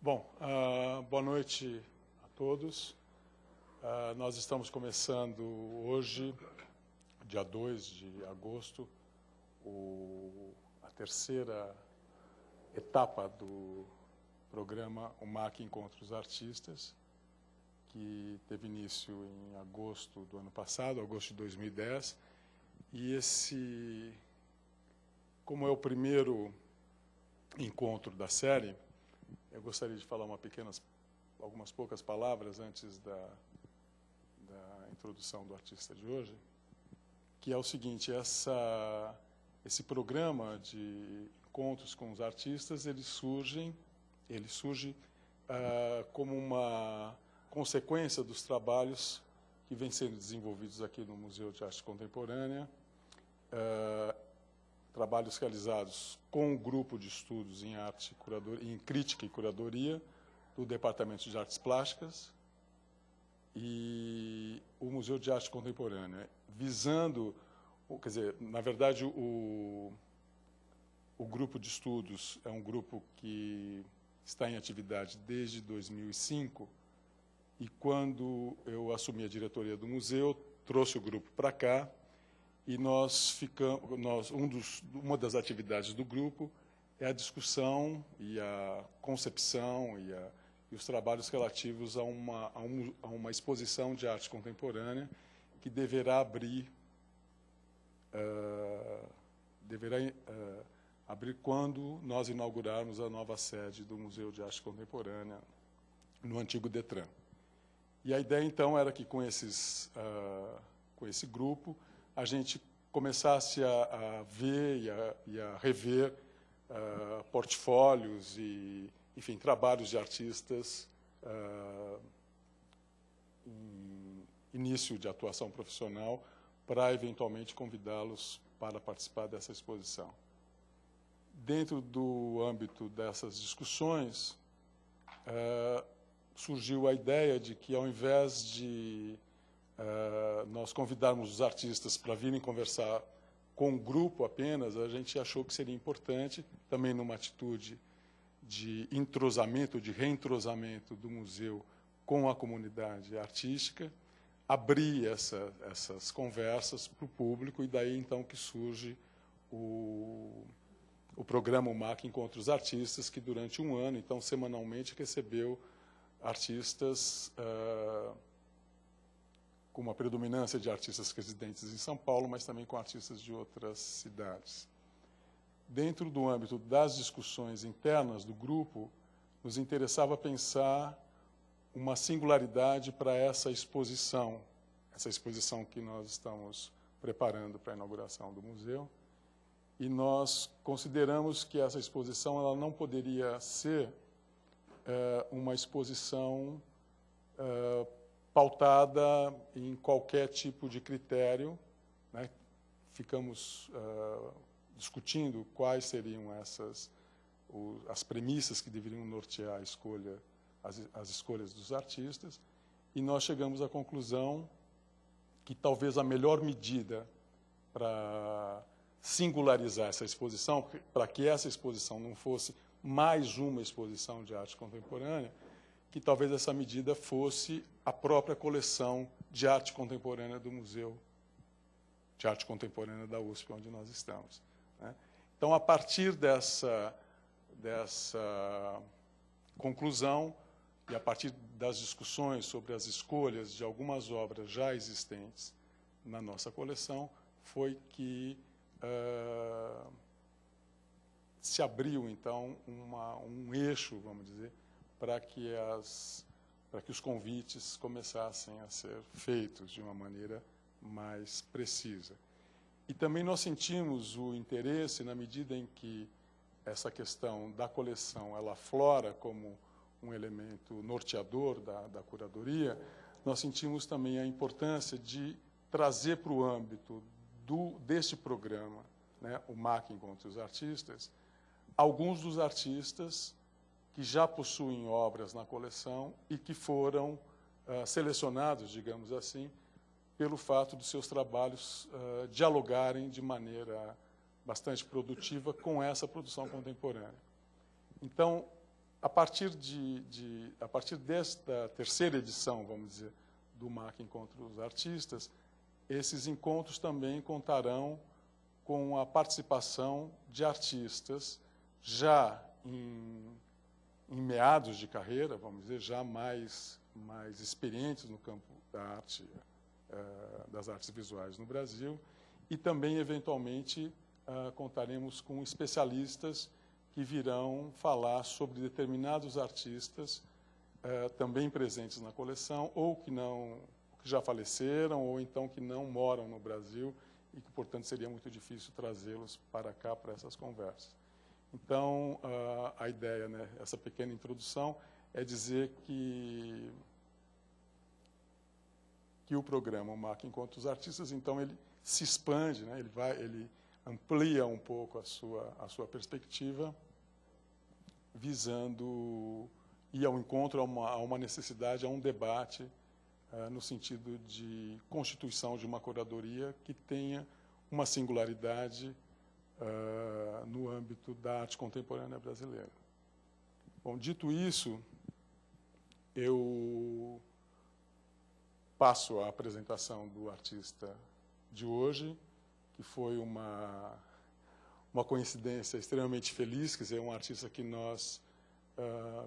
Bom, boa noite a todos. Nós estamos começando hoje, dia 2 de agosto, a terceira etapa do programa O MAC Encontra os Artistas, que teve início em agosto do ano passado, agosto de 2010. E como é o primeiro encontro da série, eu gostaria de falar algumas poucas palavras antes da introdução do artista de hoje, que é o seguinte: esse programa de encontros com os artistas, ele surge como uma consequência dos trabalhos que vêm sendo desenvolvidos aqui no Museu de Arte Contemporânea, trabalhos realizados com o grupo de estudos em arte, em crítica e curadoria do Departamento de Artes Plásticas e o Museu de Arte Contemporânea, visando, quer dizer, na verdade, o grupo de estudos é um grupo que está em atividade desde 2005, e quando eu assumi a diretoria do museu, trouxe o grupo para cá. E uma das atividades do grupo é a discussão e a concepção e os trabalhos relativos a uma exposição de arte contemporânea que deverá abrir quando nós inaugurarmos a nova sede do Museu de Arte Contemporânea no antigo Detran. E a ideia, então, era que com esse grupo a gente começasse a ver e a rever portfólios e, enfim, trabalhos de artistas em início de atuação profissional, para eventualmente convidá-los para participar dessa exposição. Dentro do âmbito dessas discussões, surgiu a ideia de que, ao invés de nós convidarmos os artistas para virem conversar com o grupo apenas, a gente achou que seria importante, também numa atitude de entrosamento, de reentrosamento do museu com a comunidade artística, abrir essas conversas para o público, e daí então que surge o programa O MAC Encontra os Artistas, que durante um ano, então semanalmente, recebeu artistas com uma predominância de artistas residentes em São Paulo, mas também com artistas de outras cidades. Dentro do âmbito das discussões internas do grupo, nos interessava pensar uma singularidade para essa exposição que nós estamos preparando para a inauguração do museu, e nós consideramos que essa exposição ela não poderia ser uma exposição pautada em qualquer tipo de critério, né? Ficamos discutindo quais seriam as premissas que deveriam nortear as escolhas dos artistas, e nós chegamos à conclusão que talvez a melhor medida para singularizar essa exposição, para que essa exposição não fosse mais uma exposição de arte contemporânea, que talvez essa medida fosse a própria coleção de arte contemporânea do Museu de Arte Contemporânea da USP, onde nós estamos, né? Então, a partir dessa conclusão e a partir das discussões sobre as escolhas de algumas obras já existentes na nossa coleção, foi que se abriu, então, um eixo, vamos dizer, para que os convites começassem a ser feitos de uma maneira mais precisa. E também nós sentimos o interesse, na medida em que essa questão da coleção ela aflora como um elemento norteador da curadoria, nós sentimos também a importância de trazer para o âmbito deste programa, né, o MAC Encontra os Artistas, alguns dos artistas que já possuem obras na coleção e que foram selecionados, digamos assim, pelo fato de seus trabalhos dialogarem de maneira bastante produtiva com essa produção contemporânea. Então, a partir desta terceira edição, vamos dizer, do MAC Encontra os Artistas, esses encontros também contarão com a participação de artistas já em meados de carreira, vamos dizer, já mais experientes no campo da arte, das artes visuais no Brasil, e também, eventualmente, contaremos com especialistas que virão falar sobre determinados artistas também presentes na coleção, ou que já faleceram, ou então que não moram no Brasil, e que, portanto, seria muito difícil trazê-los para cá, para essas conversas. Então, a ideia, né, essa pequena introdução, é dizer que o programa, o MAC Encontra os Artistas, então, ele se expande, né, ele amplia um pouco a sua perspectiva, visando ir ao encontro a uma necessidade, a um debate, no sentido de constituição de uma curadoria que tenha uma singularidade no âmbito da arte contemporânea brasileira. Bom, dito isso, eu passo a apresentação do artista de hoje, que foi uma coincidência extremamente feliz, quer dizer, um artista que nós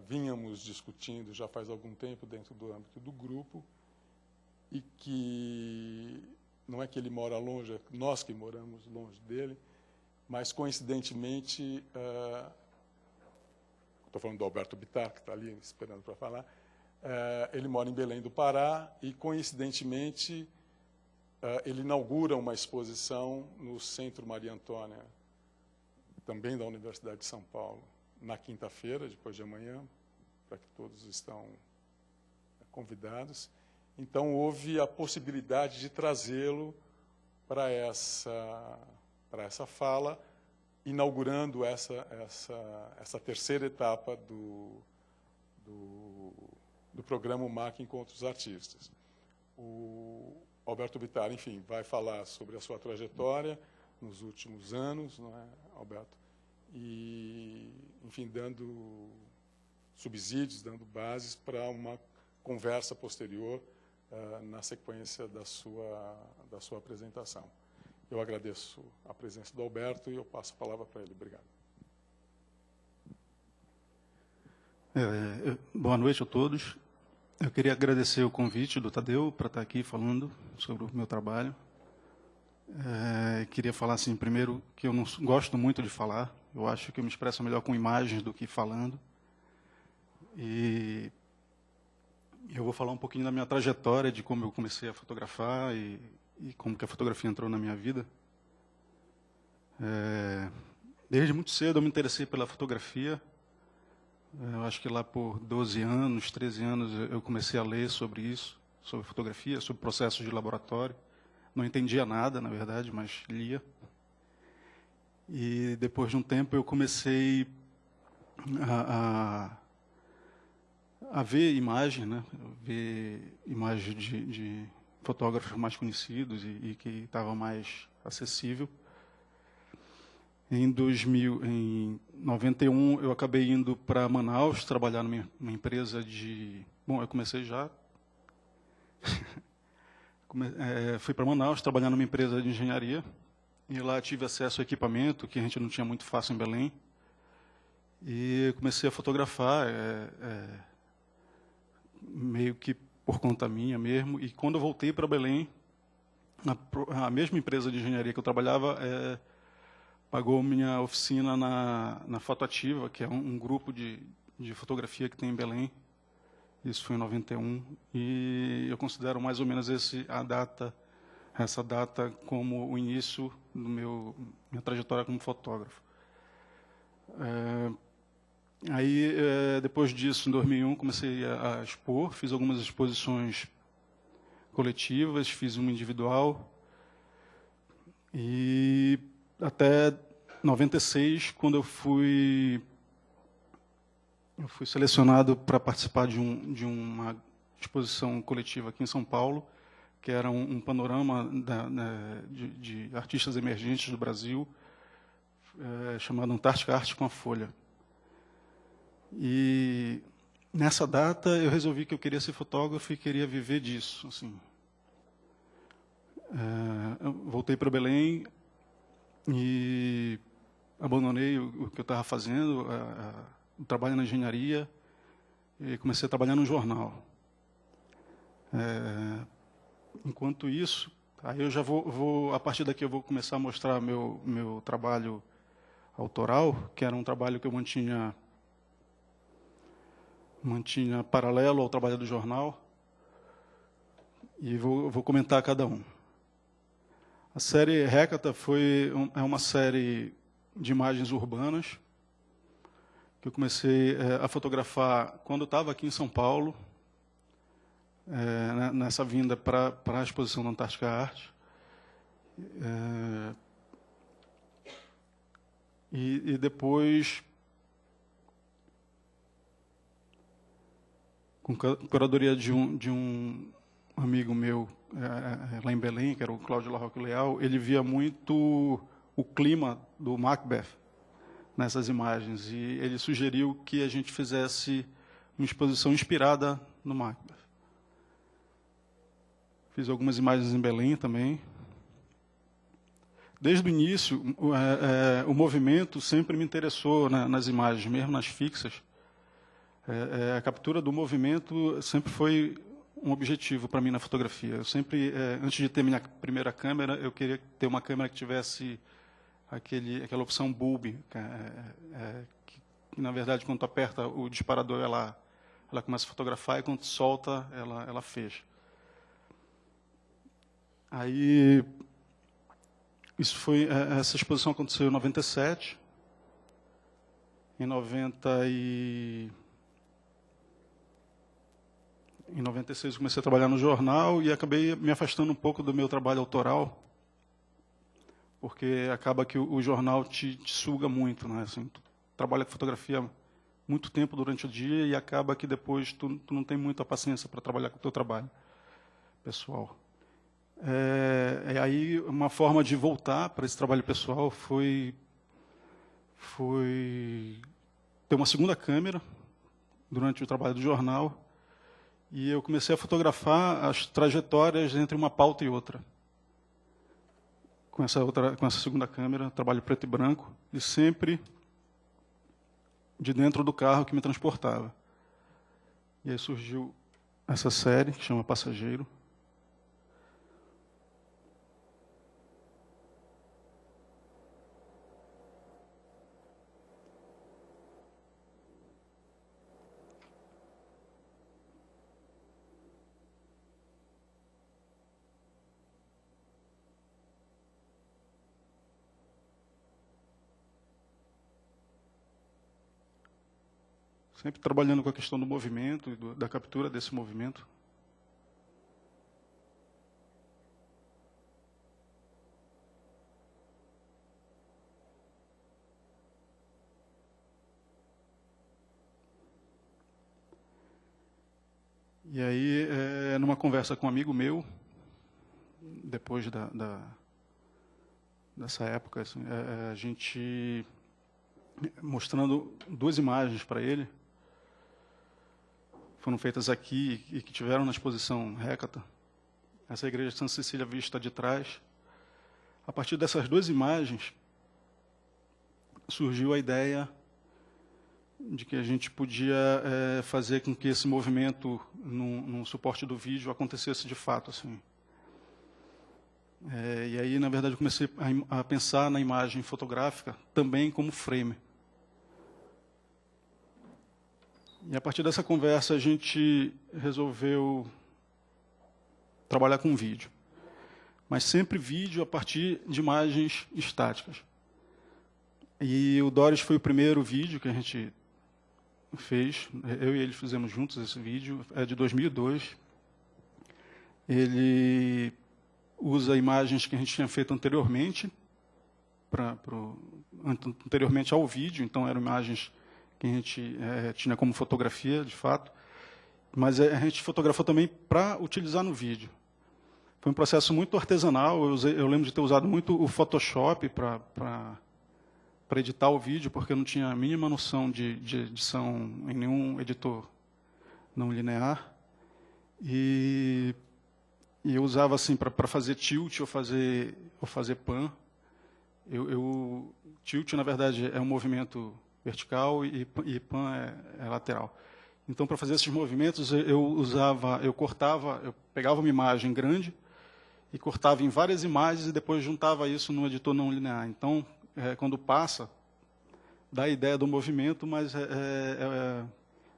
vínhamos discutindo já faz algum tempo dentro do âmbito do grupo, e que não é que ele mora longe, é nós que moramos longe dele, mas, coincidentemente, estou falando do Alberto Bittar, que está ali esperando para falar, ele mora em Belém do Pará e, coincidentemente, ele inaugura uma exposição no Centro Maria Antônia, também da Universidade de São Paulo, na quinta-feira, depois de amanhã, para que todos estão convidados. Então, houve a possibilidade de trazê-lo para essa fala, inaugurando essa terceira etapa do programa MAC Encontra os Artistas. O Alberto Bittar, enfim, vai falar sobre a sua trajetória nos últimos anos, não é, Alberto? E, enfim, dando subsídios, dando bases para uma conversa posterior na sequência da sua apresentação. Eu agradeço a presença do Alberto e eu passo a palavra para ele. Obrigado. Boa noite a todos. Eu queria agradecer o convite do Tadeu para estar aqui falando sobre o meu trabalho. Queria falar, assim, primeiro, que eu não gosto muito de falar. Eu acho que eu me expresso melhor com imagens do que falando. E eu vou falar um pouquinho da minha trajetória, de como eu comecei a fotografar e como que a fotografia entrou na minha vida. Desde muito cedo eu me interessei pela fotografia. Eu acho que lá por 12 anos, 13 anos, eu comecei a ler sobre isso, sobre fotografia, sobre processos de laboratório. Não entendia nada, na verdade, mas lia. E depois de um tempo eu comecei a ver imagem, né? Ver imagens de fotógrafos mais conhecidos e que estava mais acessível. Em 91, eu acabei indo para Manaus trabalhar numa empresa de... Bom, eu comecei já... fui para Manaus trabalhar numa empresa de engenharia e lá tive acesso a equipamento que a gente não tinha muito fácil em Belém. E comecei a fotografar, meio que por conta minha mesmo. E quando eu voltei para Belém, a mesma empresa de engenharia que eu trabalhava pagou minha oficina na Fotoativa, que é um grupo de fotografia que tem em Belém. Isso foi em 91. E eu considero mais ou menos essa data como o início do minha trajetória como fotógrafo. Aí, depois disso, em 2001, comecei a expor, fiz algumas exposições coletivas, fiz uma individual. E até 96, quando eu fui selecionado para participar de uma exposição coletiva aqui em São Paulo, que era um panorama de artistas emergentes do Brasil, chamado Antártica Arte com a Folha. E nessa data eu resolvi que eu queria ser fotógrafo e queria viver disso. Assim. Eu voltei para Belém e abandonei o que eu estava fazendo, o trabalho na engenharia, e comecei a trabalhar no jornal. Enquanto isso, aí eu já vou, a partir daqui eu vou começar a mostrar meu trabalho autoral, que era um trabalho que eu mantinha paralelo ao trabalho do jornal, e vou comentar cada um. A série Hécata é uma série de imagens urbanas, que eu comecei a fotografar quando eu estava aqui em São Paulo, nessa vinda para a exposição da Antártica Arte. E depois, com curadoria de um amigo meu lá em Belém, que era o Cláudio Larroque Leal, ele via muito o clima do Macbeth nessas imagens, e ele sugeriu que a gente fizesse uma exposição inspirada no Macbeth. Fiz algumas imagens em Belém também. Desde o início, o movimento sempre me interessou nas imagens, mesmo nas fixas. A captura do movimento sempre foi um objetivo para mim na fotografia. Eu sempre, antes de ter minha primeira câmera, eu queria ter uma câmera que tivesse aquela opção bulb, que na verdade, quando tu aperta o disparador, ela começa a fotografar, e quando tu solta, ela fecha. Aí, essa exposição aconteceu em 97. Em 96 eu comecei a trabalhar no jornal e acabei me afastando um pouco do meu trabalho autoral, porque acaba que o jornal te suga muito, né? Assim, tu trabalha com fotografia muito tempo durante o dia e acaba que depois tu não tem muita paciência para trabalhar com o teu trabalho pessoal. Aí uma forma de voltar para esse trabalho pessoal foi ter uma segunda câmera durante o trabalho do jornal, e eu comecei a fotografar as trajetórias entre uma pauta e outra. Com essa segunda câmera, trabalho preto e branco, e sempre de dentro do carro que me transportava. E aí surgiu essa série, que chama Passageiro. Sempre trabalhando com a questão do movimento e da captura desse movimento. E aí, numa conversa com um amigo meu, depois dessa época, assim, a gente mostrando duas imagens para ele, foram feitas aqui e que tiveram na exposição Hécata. Essa igreja de Santa Cecília vista de trás. A partir dessas duas imagens, surgiu a ideia de que a gente podia fazer com que esse movimento, num suporte do vídeo, acontecesse de fato. Assim. E aí, na verdade, eu comecei a pensar na imagem fotográfica também como frame. E a partir dessa conversa a gente resolveu trabalhar com vídeo. Mas sempre vídeo a partir de imagens estáticas. E o Doris foi o primeiro vídeo que a gente fez. Eu e ele fizemos juntos esse vídeo. É de 2002. Ele usa imagens que a gente tinha feito anteriormente, anteriormente ao vídeo. Então eram imagens que a gente tinha como fotografia, de fato, mas a gente fotografou também para utilizar no vídeo. Foi um processo muito artesanal, eu lembro de ter usado muito o Photoshop para para editar o vídeo, porque eu não tinha a mínima noção de edição em nenhum editor não linear. E eu usava assim para fazer tilt ou fazer pan. Tilt, na verdade, é um movimento vertical e pan é lateral. Então, para fazer esses movimentos, eu pegava uma imagem grande e cortava em várias imagens e depois juntava isso no editor não linear. Então, quando passa, dá a ideia do movimento, mas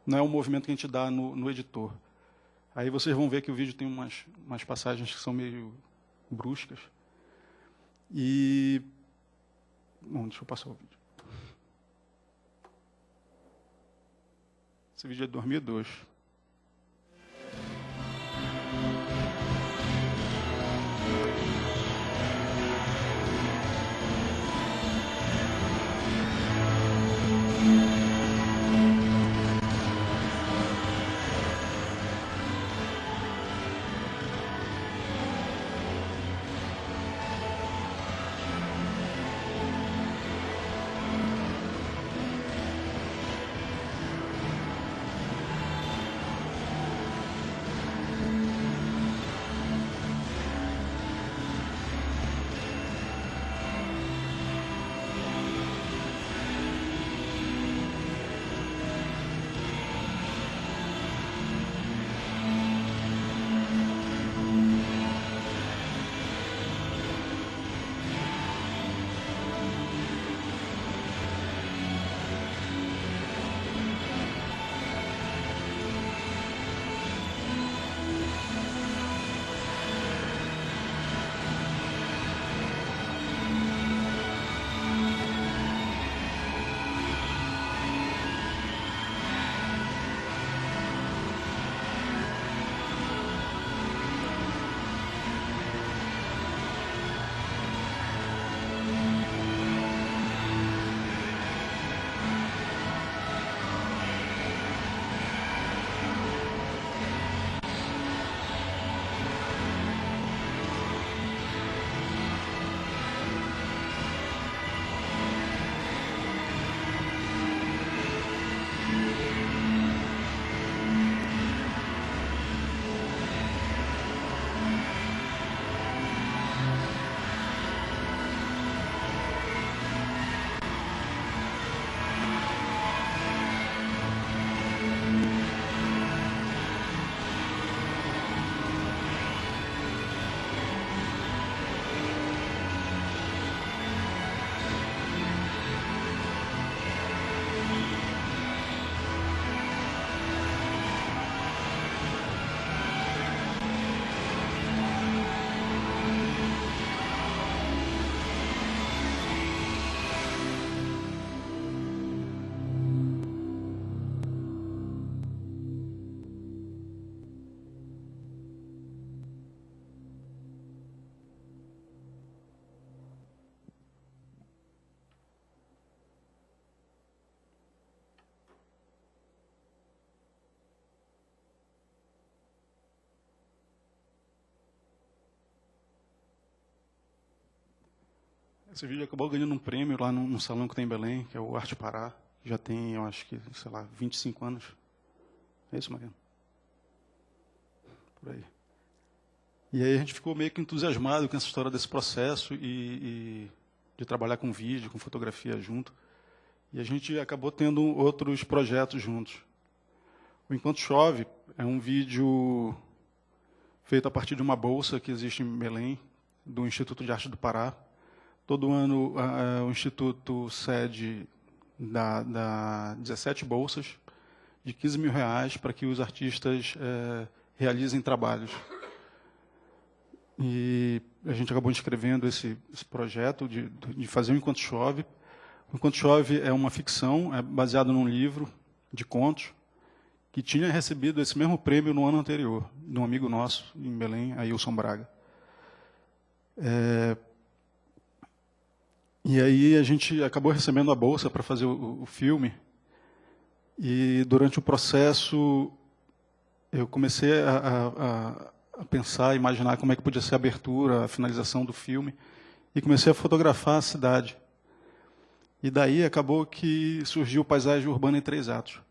não é um movimento que a gente dá no editor. Aí vocês vão ver que o vídeo tem umas passagens que são meio bruscas. Bom, deixa eu passar o vídeo. Esse vídeo é de 2002. Esse vídeo acabou ganhando um prêmio lá num salão que tem em Belém, que é o Arte Pará. Já tem, eu acho que, sei lá, 25 anos. É isso, Mariana? Por aí. E aí a gente ficou meio que entusiasmado com essa história desse processo e de trabalhar com vídeo, com fotografia junto. E a gente acabou tendo outros projetos juntos. O Enquanto Chove é um vídeo feito a partir de uma bolsa que existe em Belém, do Instituto de Arte do Pará. Todo ano o Instituto cede dá 17 bolsas de R$15 mil para que os artistas realizem trabalhos. E a gente acabou inscrevendo esse projeto de fazer o Enquanto Chove. O Enquanto Chove é uma ficção, é baseado num livro de contos, que tinha recebido esse mesmo prêmio no ano anterior, de um amigo nosso em Belém, Ailson Braga. E aí a gente acabou recebendo a bolsa para fazer o filme. E durante o processo eu comecei a pensar, a imaginar como é que podia ser a abertura, a finalização do filme, e comecei a fotografar a cidade. E daí acabou que surgiu Paisagem Urbana em 3 atos.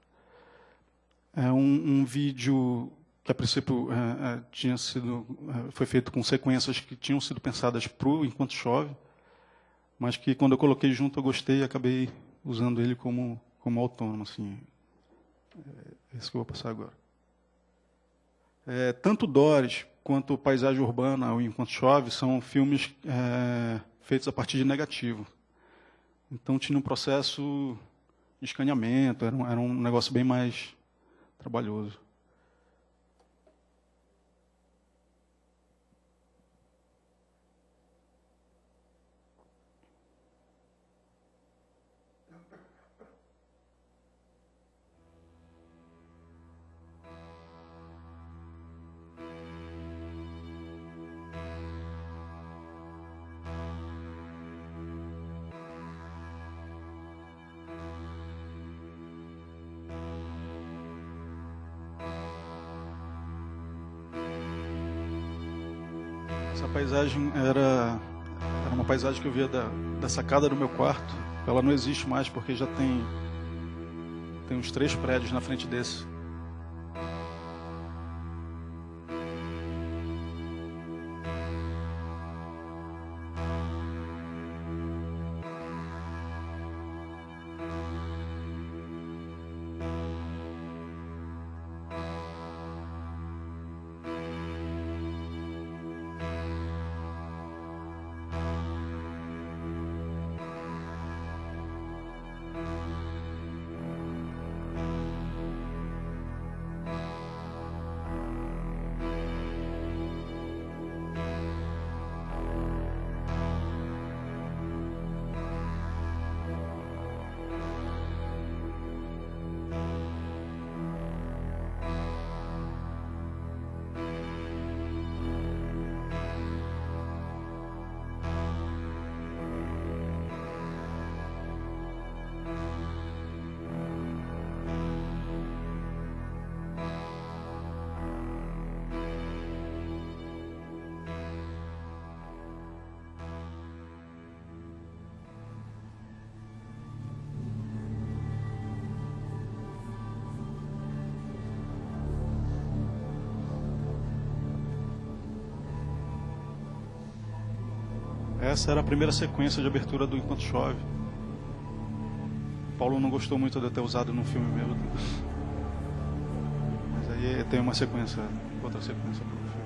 É um vídeo que, a princípio, foi feito com sequências que tinham sido pensadas para o Enquanto Chove, mas que, quando eu coloquei junto, eu gostei e acabei usando ele como autônomo. Assim. É isso que eu vou passar agora. Tanto Doris quanto Paisagem Urbana ou Enquanto Chove são filmes feitos a partir de negativo. Então, tinha um processo de escaneamento, era um negócio bem mais trabalhoso. Essa paisagem era uma paisagem que eu via da sacada do meu quarto. Ela não existe mais porque já tem uns 3 prédios na frente desse. Essa era a primeira sequência de abertura do Enquanto Chove. Paulo não gostou muito de eu ter usado num filme mesmo. Mas aí tem uma sequência, outra sequência para o filme.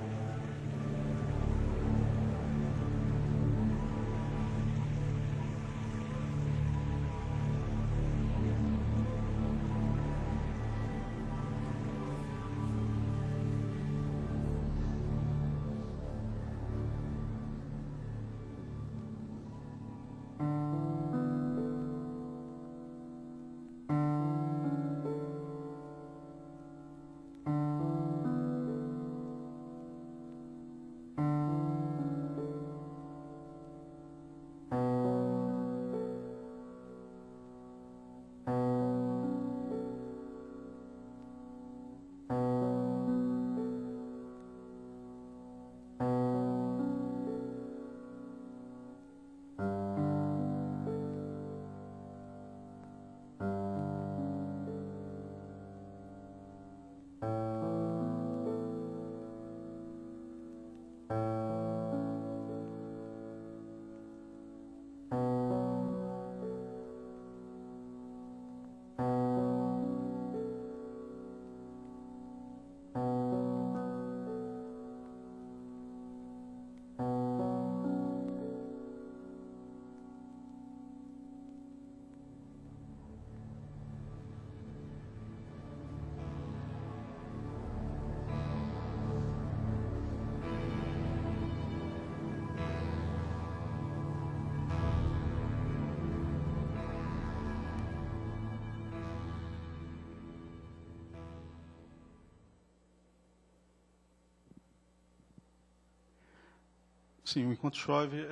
Sim, O Enquanto Chove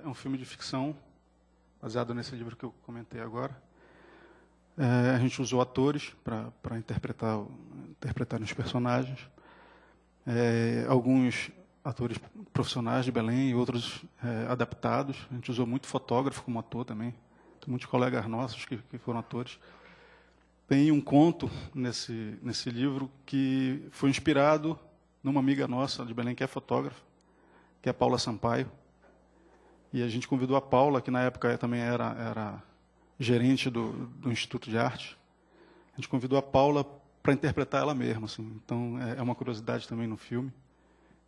é um filme de ficção, baseado nesse livro que eu comentei agora. A gente usou atores para interpretar os personagens. Alguns atores profissionais de Belém e outros adaptados. A gente usou muito fotógrafo como ator também. tem muitos colegas nossos que foram atores. Tem um conto nesse livro que foi inspirado numa amiga nossa de Belém, que é fotógrafa, que é a Paula Sampaio. E a gente convidou a Paula, que na época também era gerente do Instituto de Arte. A gente convidou a Paula para interpretar ela mesma. Assim. Então, é uma curiosidade também no filme,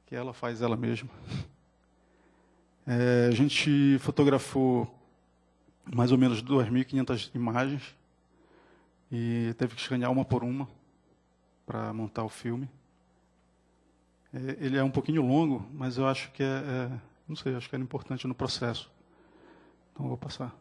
que ela faz ela mesma. A gente fotografou mais ou menos 2.500 imagens e teve que escanear uma por uma para montar o filme. Ele é um pouquinho longo, mas eu acho que não sei, acho que era importante no processo. Então, eu vou passar.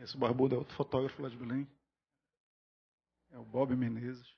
Esse barbudo é outro fotógrafo lá de Belém. É o Bob Menezes.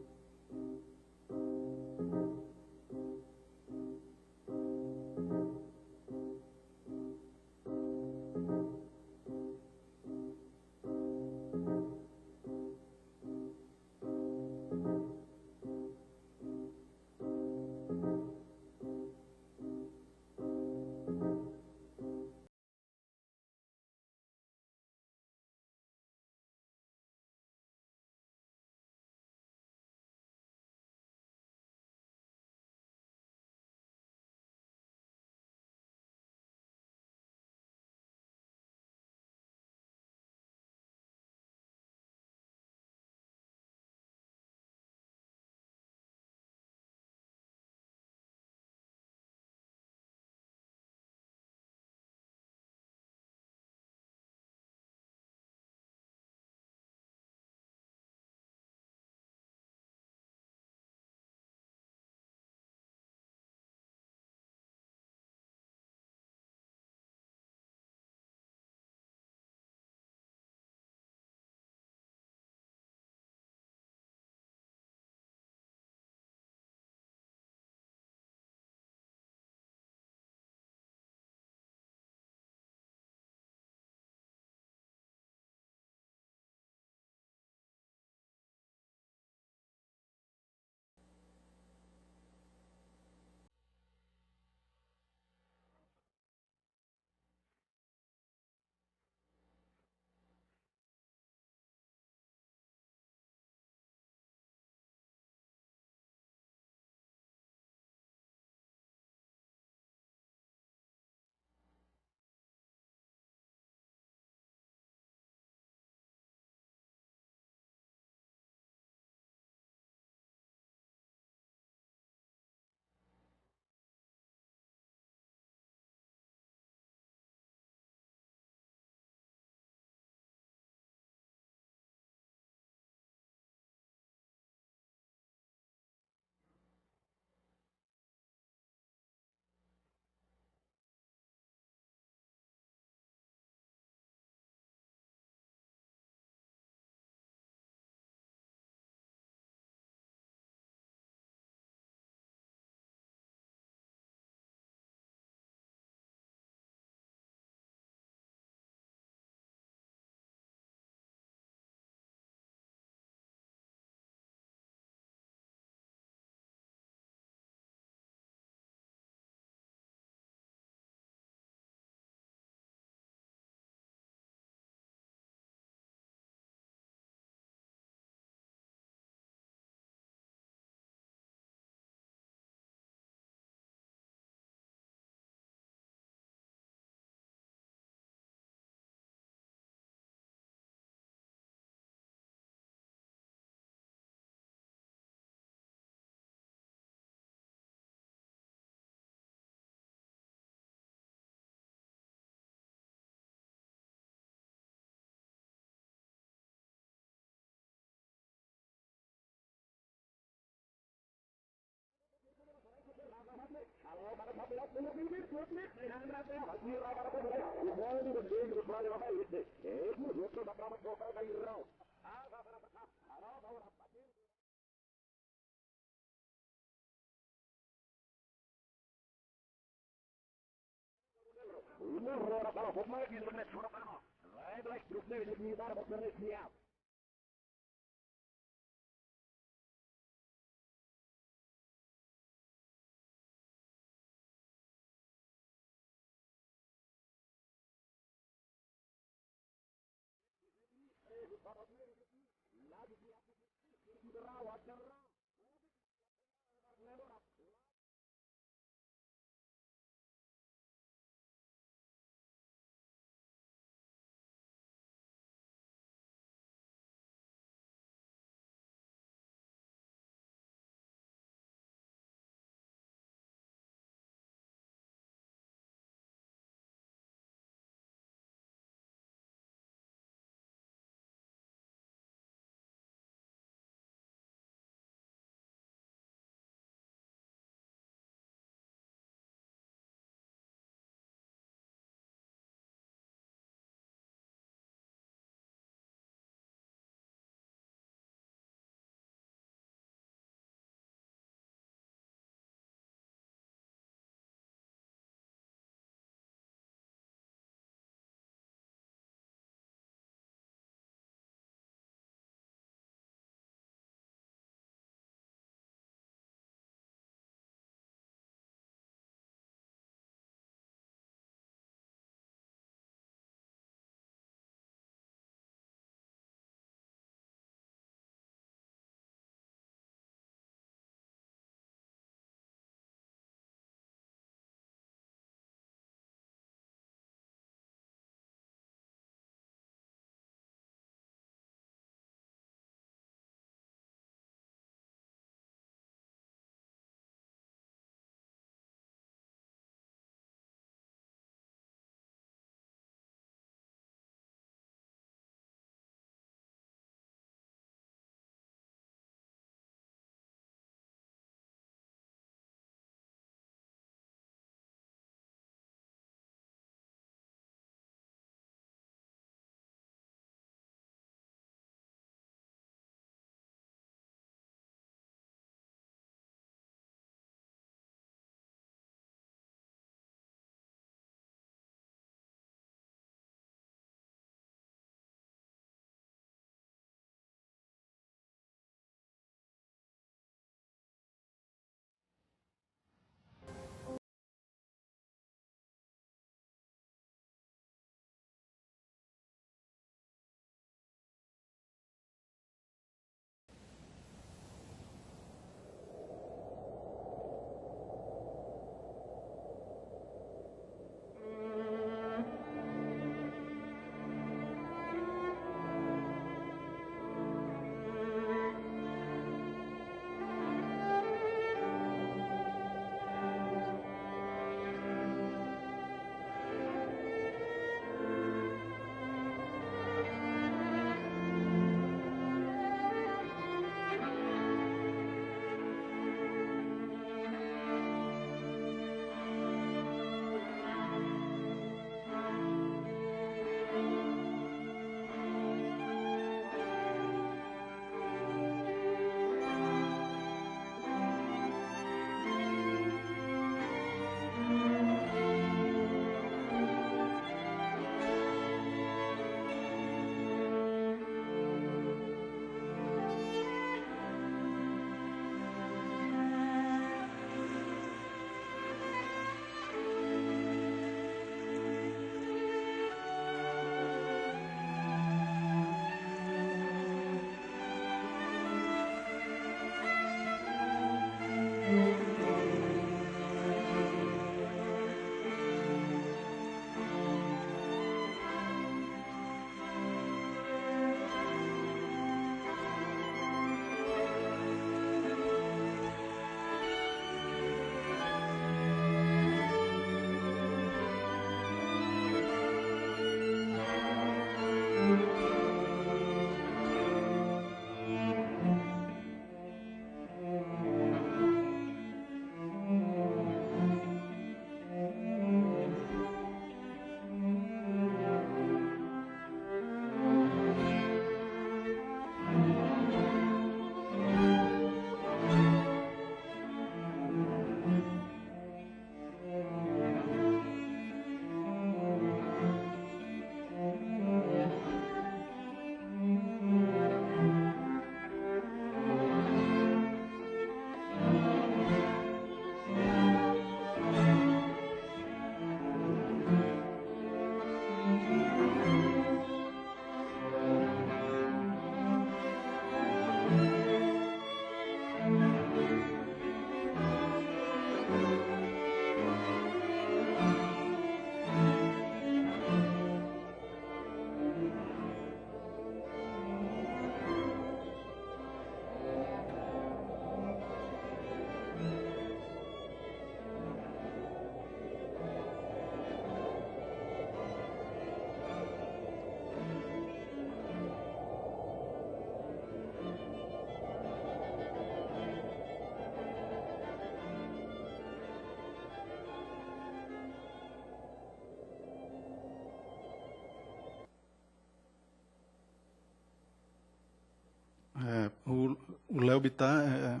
O Léo Bittar é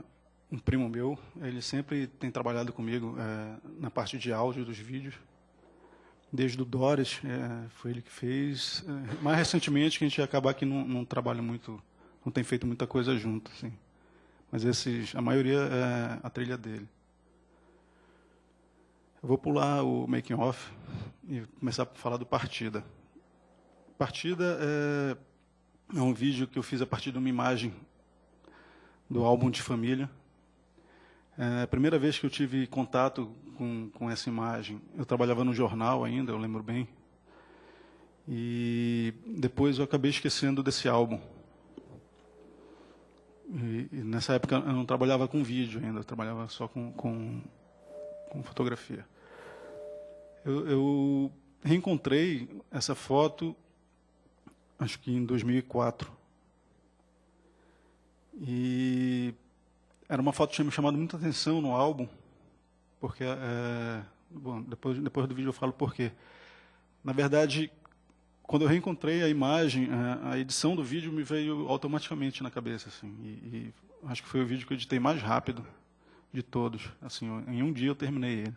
um primo meu, ele sempre tem trabalhado comigo na parte de áudio dos vídeos. Desde o Doris, foi ele que fez. Mais recentemente, que a gente acaba que não trabalha muito, não tem feito muita coisa junto, assim. Mas a maioria é a trilha dele. Eu vou pular o making off e começar a falar do Partida. Partida é um vídeo que eu fiz a partir de uma imagem do álbum de família. A primeira vez que eu tive contato com essa imagem, eu trabalhava no jornal ainda, eu lembro bem. E depois eu acabei esquecendo desse álbum. E nessa época eu não trabalhava com vídeo ainda, eu trabalhava só com fotografia. Eu reencontrei essa foto, acho que em 2004. E era uma foto que tinha me chamado muita atenção no álbum, porque, bom, depois do vídeo eu falo por quê. Na verdade, quando eu reencontrei a imagem, a edição do vídeo me veio automaticamente na cabeça, assim, e acho que foi o vídeo que eu editei mais rápido de todos. Assim, em um dia eu terminei ele.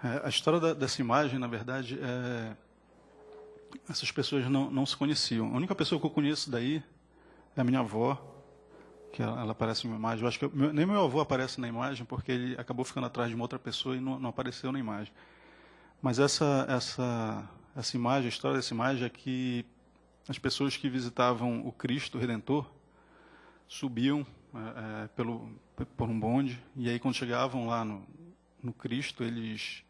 A história dessa imagem, na verdade, essas pessoas não se conheciam. A única pessoa que eu conheço daí é a minha avó, que ela aparece em uma imagem. Eu acho que nem meu avô aparece na imagem, porque ele acabou ficando atrás de uma outra pessoa e não apareceu na imagem. Mas essa imagem, a história dessa imagem é que as pessoas que visitavam o Cristo Redentor subiam por um bonde, e aí quando chegavam lá no Cristo, eles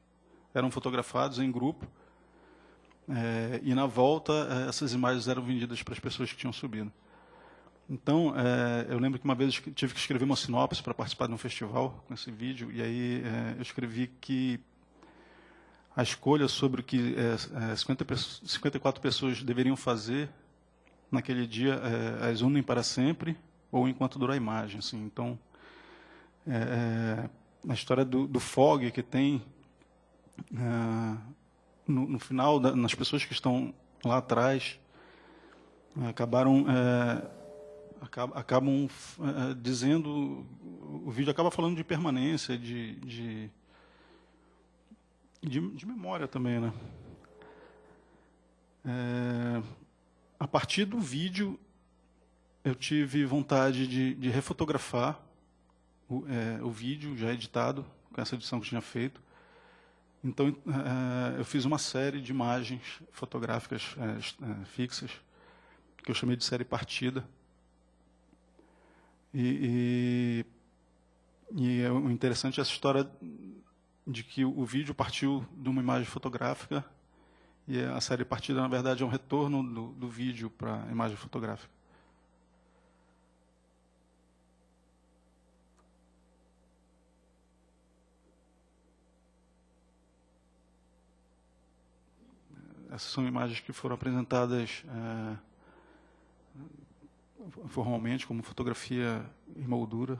eram fotografados em grupo, e na volta essas imagens eram vendidas para as pessoas que tinham subido. Então, eu lembro que uma vez eu tive que escrever uma sinopse para participar de um festival com esse vídeo, e aí eu escrevi que a escolha sobre o que 54 pessoas deveriam fazer naquele dia as unem para sempre ou enquanto durar a imagem. Assim. Então, a história do fog que tem no final, nas pessoas que estão lá atrás, acabam dizendo, o vídeo acaba falando de permanência, de memória também, né? A partir do vídeo, eu tive vontade de refotografar o vídeo já editado, com essa edição que eu tinha feito. Então, eu fiz uma série de imagens fotográficas fixas, que eu chamei de série partida. E o interessante é essa história de que o vídeo partiu de uma imagem fotográfica e a série partida, na verdade, é um retorno do vídeo para a imagem fotográfica. Essas são imagens que foram apresentadas formalmente como fotografia em moldura.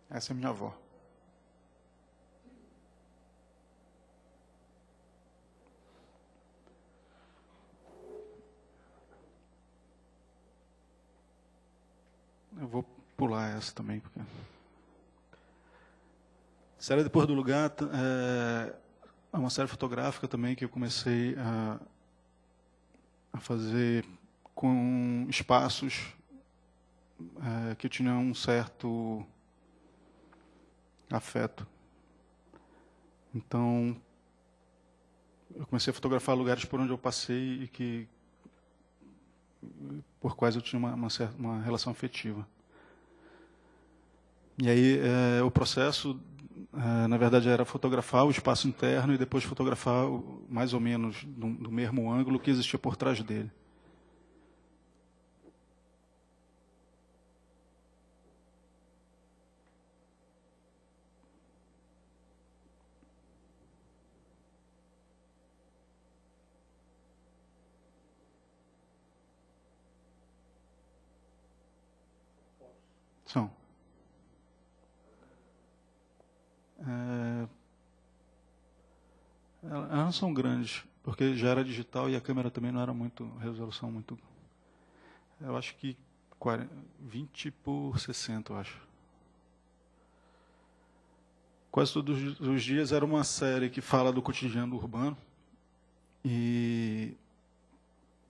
Essa é minha avó. Eu vou pular essa também, porque... Série Depois do Lugar é uma série fotográfica também que eu comecei a fazer com espaços que tinham um certo afeto. Então, eu comecei a fotografar lugares por onde eu passei e por quais eu tinha uma relação afetiva. E aí, o processo, na verdade, era fotografar o espaço interno e depois fotografar mais ou menos do mesmo ângulo que existia por trás dele. São. Elas não são grandes, porque já era digital e a câmera também não era resolução muito... Eu acho que 20 por 60, eu acho. Quase todos os dias era uma série que fala do cotidiano urbano. E,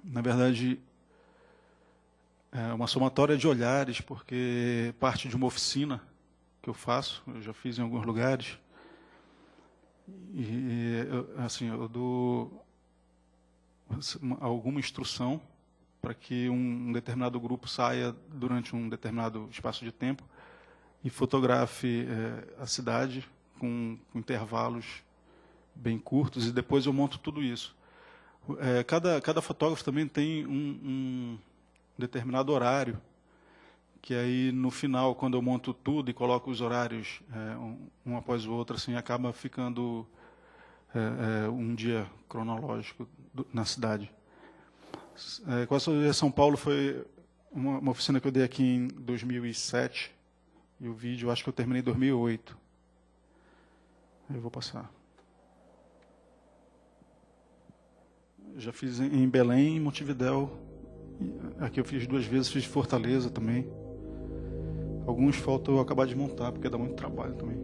na verdade, É uma somatória de olhares, porque parte de uma oficina que eu faço, eu já fiz em alguns lugares, e assim, eu dou alguma instrução para que um determinado grupo saia durante um determinado espaço de tempo e fotografe a cidade com intervalos bem curtos, e depois eu monto tudo isso. Cada fotógrafo também tem um determinado horário, que aí no final, quando eu monto tudo e coloco os horários um após o outro, assim, acaba ficando um dia cronológico na cidade. Com a São Paulo foi uma oficina que eu dei aqui em 2007, e o vídeo eu acho que eu terminei em 2008. Eu vou passar. Já fiz em Belém, em Montevidéu. Aqui eu fiz 2 vezes, fiz Fortaleza também. Alguns faltam eu acabar de montar, porque dá muito trabalho também.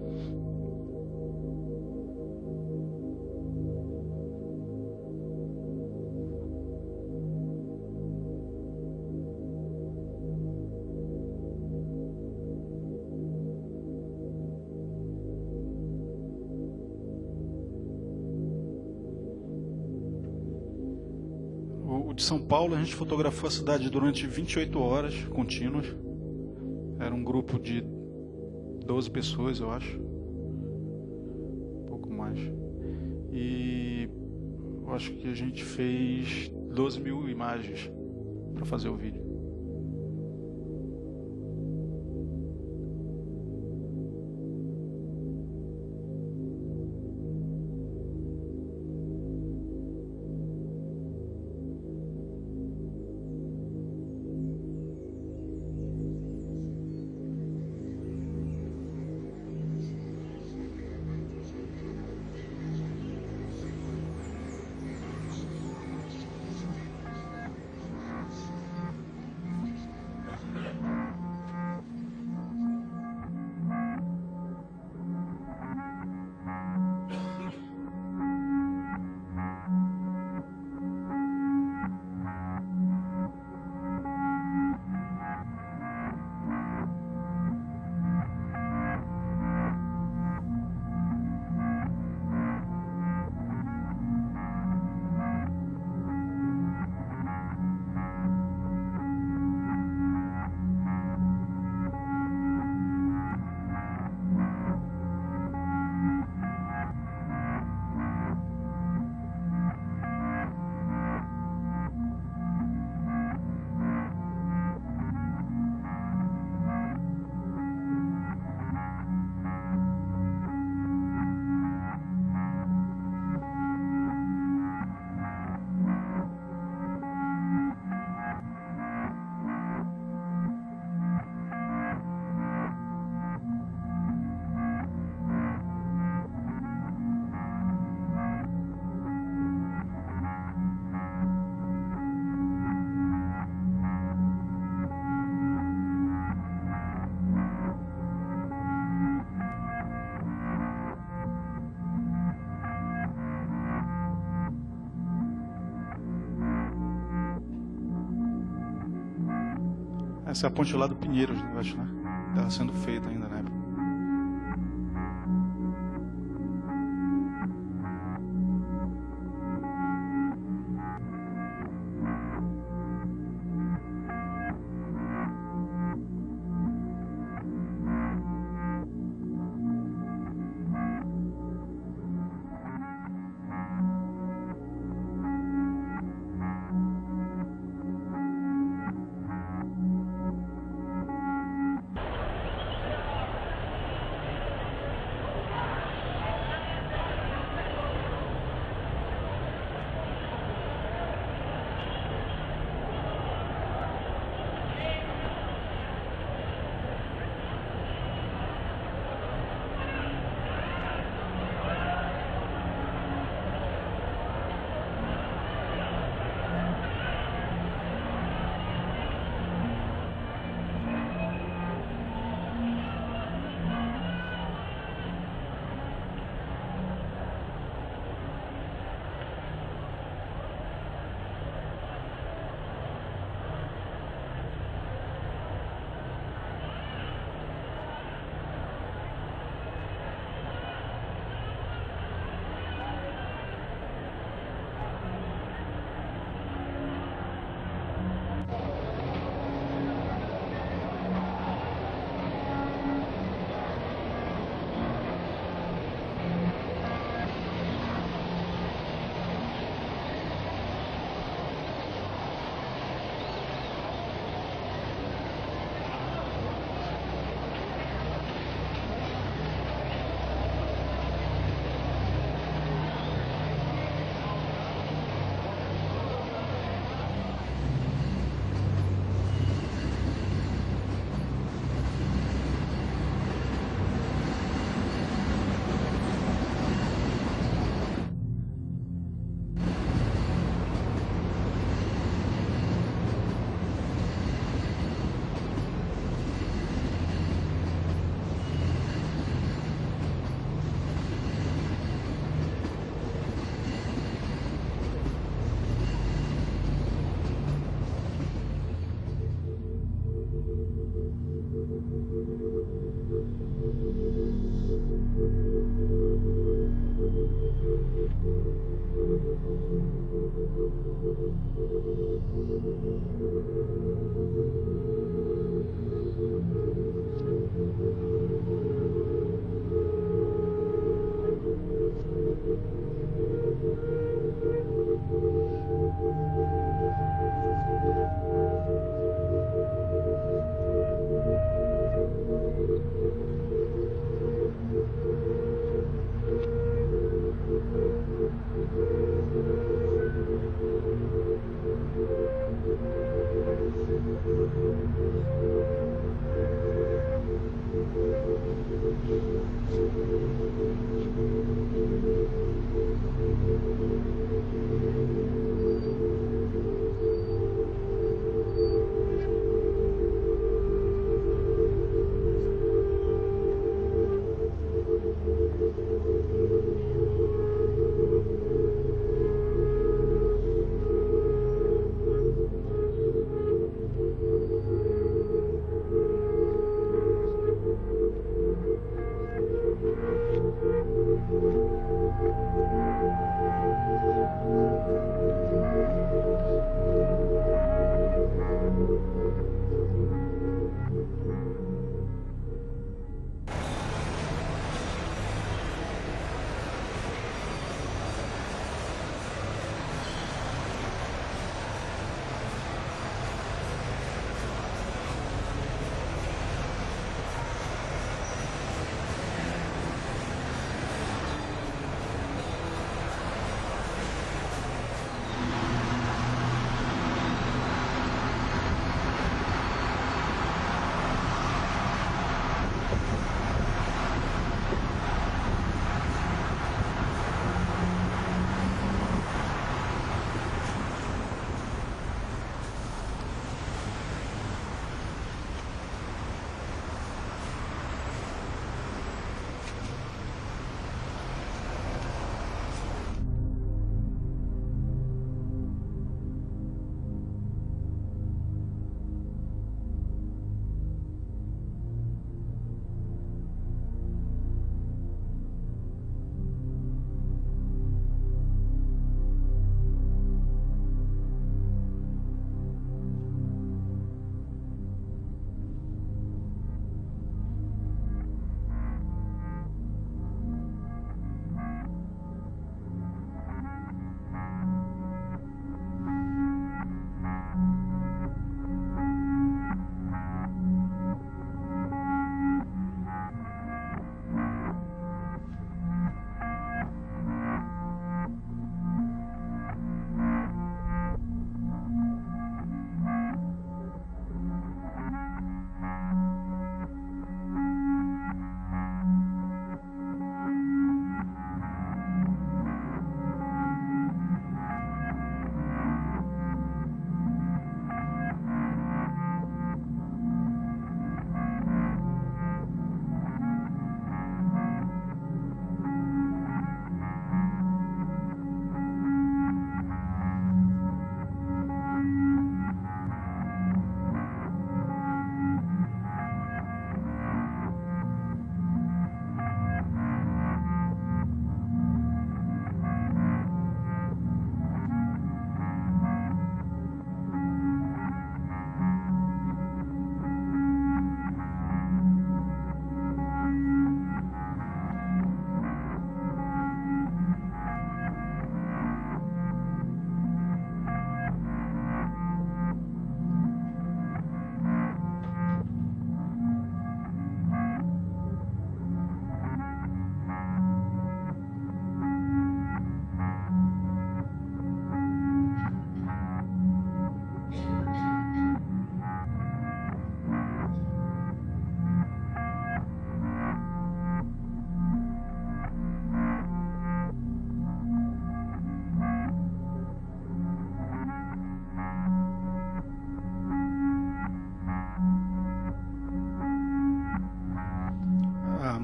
O de São Paulo, a gente fotografou a cidade durante 28 horas contínuas. Era um grupo de 12 pessoas, eu acho. Um pouco mais. E eu acho que a gente fez 12.000 imagens para fazer o vídeo. Essa é a ponte lá do Pinheiros, eu acho, né? Estava sendo feita ainda na época.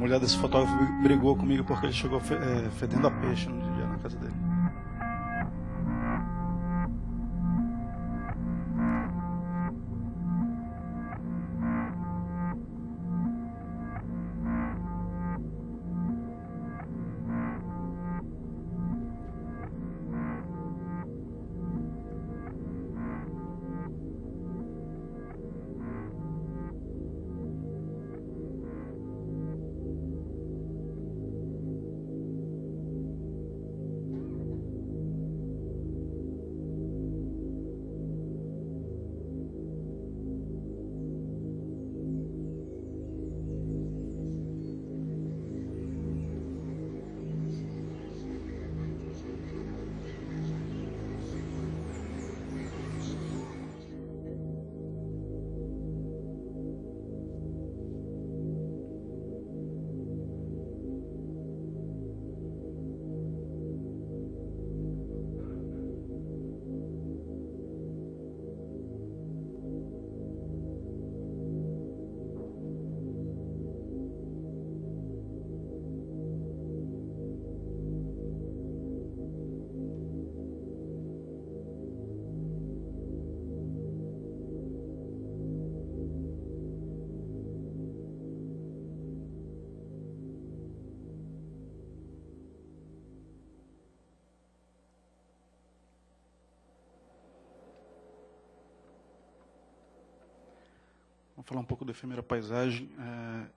mulher desse fotógrafo brigou comigo porque ele chegou fedendo a peixe no dia na casa dele. Vou falar um pouco da efêmera paisagem.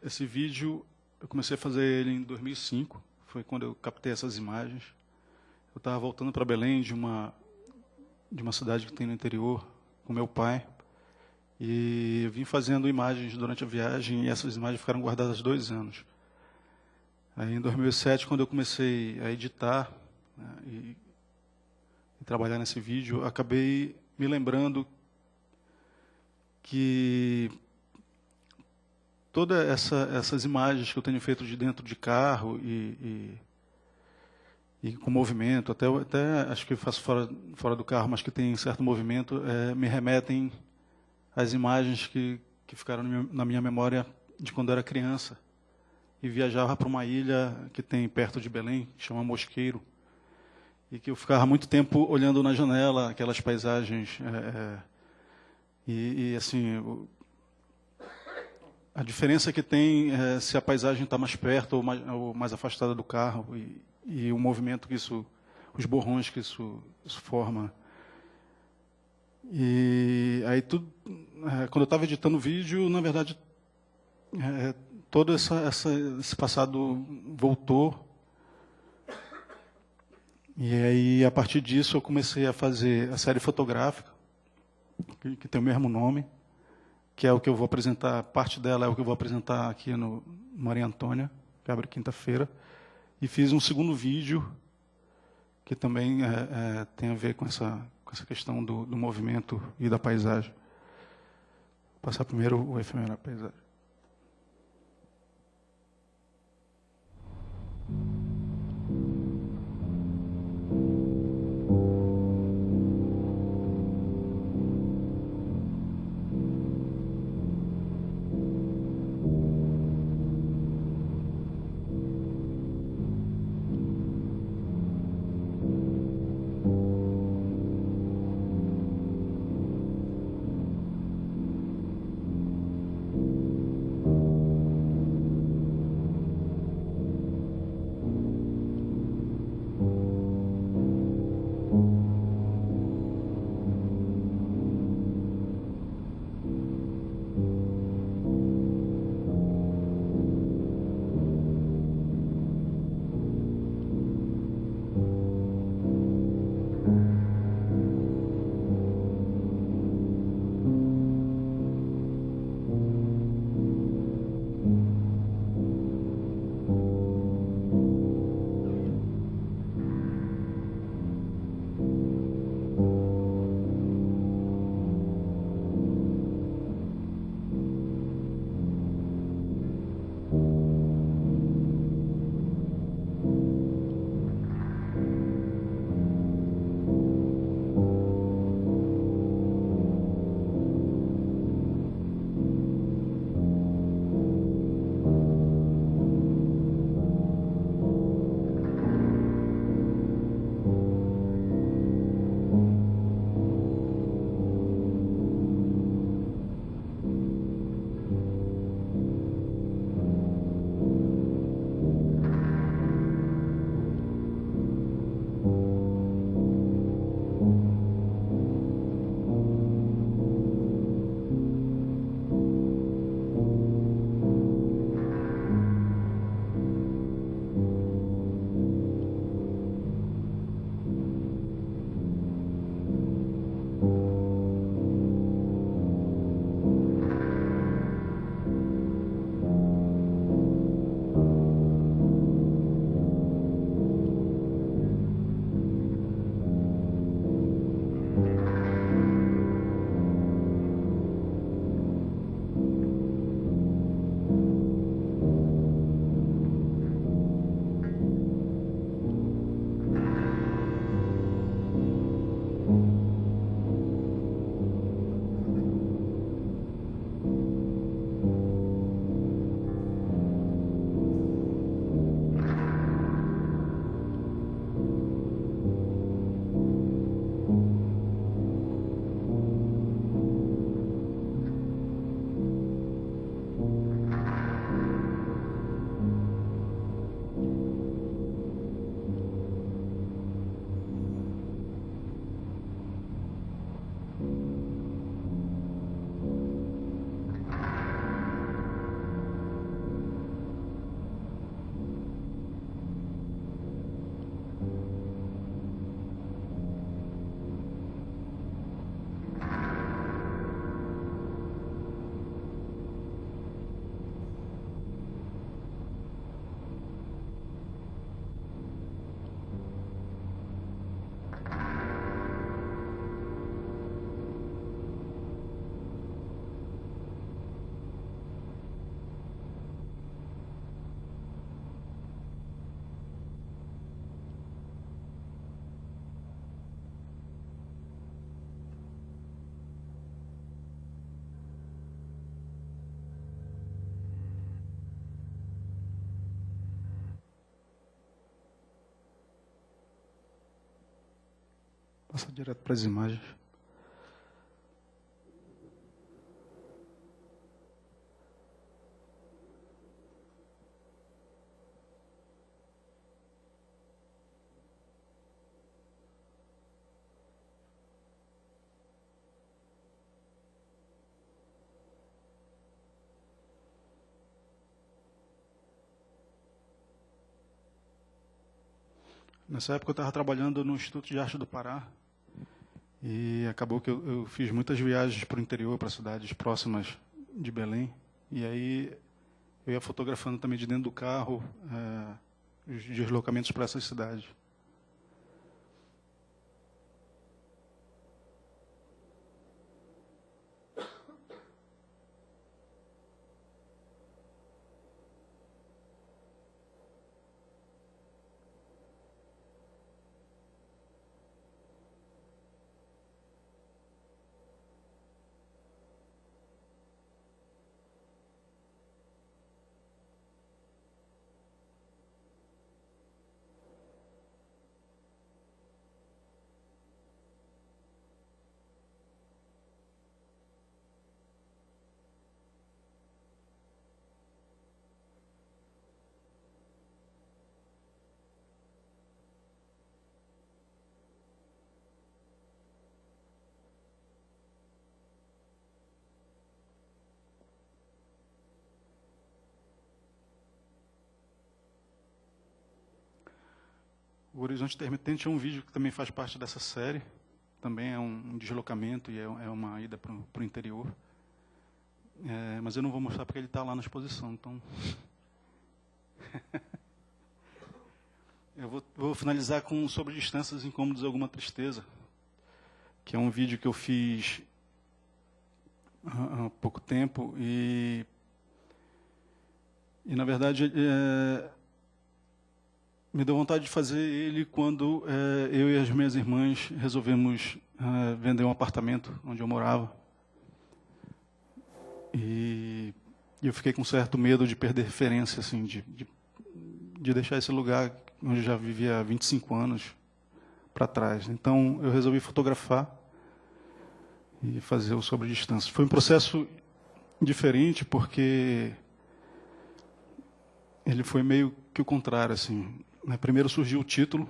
Esse vídeo, eu comecei a fazer ele em 2005, foi quando eu captei essas imagens. Eu estava voltando para Belém, de uma cidade que tem no interior, com meu pai, e eu vim fazendo imagens durante a viagem, e essas imagens ficaram guardadas 2 anos. Aí, em 2007, quando eu comecei a editar, né, e trabalhar nesse vídeo, acabei me lembrando que todas essas imagens que eu tenho feito de dentro de carro e com movimento, até acho que eu faço fora do carro, mas que tem certo movimento, me remetem às imagens que ficaram na minha memória de quando eu era criança e viajava para uma ilha que tem perto de Belém, que chama Mosqueiro, e que eu ficava muito tempo olhando na janela aquelas paisagens e assim, a diferença que tem é se a paisagem está mais perto ou mais afastada do carro e o movimento que isso, os borrões que isso forma. E aí quando eu estava editando o vídeo, na verdade, todo esse passado voltou. E aí, a partir disso, eu comecei a fazer a série fotográfica, que tem o mesmo nome, que é o que eu vou apresentar, parte dela é o que eu vou apresentar aqui no Maria Antônia, que abre quinta-feira. E fiz um segundo vídeo, que também tem a ver com essa questão do movimento e da paisagem. Vou passar primeiro o efêmera paisagem. Passar direto para as imagens. Nessa época eu estava trabalhando no Instituto de Arte do Pará e acabou que eu fiz muitas viagens para o interior, para cidades próximas de Belém. E aí eu ia fotografando também de dentro do carro os deslocamentos para essas cidades. O Horizonte Intermitente é um vídeo que também faz parte dessa série. Também é um deslocamento e é uma ida para o interior. Mas eu não vou mostrar porque ele está lá na exposição. Então, eu vou finalizar com Sobre Distâncias, Incômodos e Alguma Tristeza, que é um vídeo que eu fiz há pouco tempo e na verdade, me deu vontade de fazer ele quando eu e as minhas irmãs resolvemos vender um apartamento onde eu morava. E eu fiquei com certo medo de perder referência, assim, de deixar esse lugar onde eu já vivia há 25 anos para trás. Então, eu resolvi fotografar e fazer o Sobre Distâncias. Foi um processo diferente, porque ele foi meio que o contrário, assim. Primeiro surgiu o título,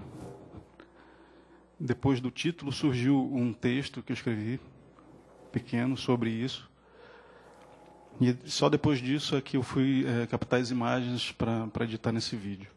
depois do título surgiu um texto que eu escrevi, pequeno, sobre isso. E só depois disso é que eu fui captar as imagens para editar nesse vídeo.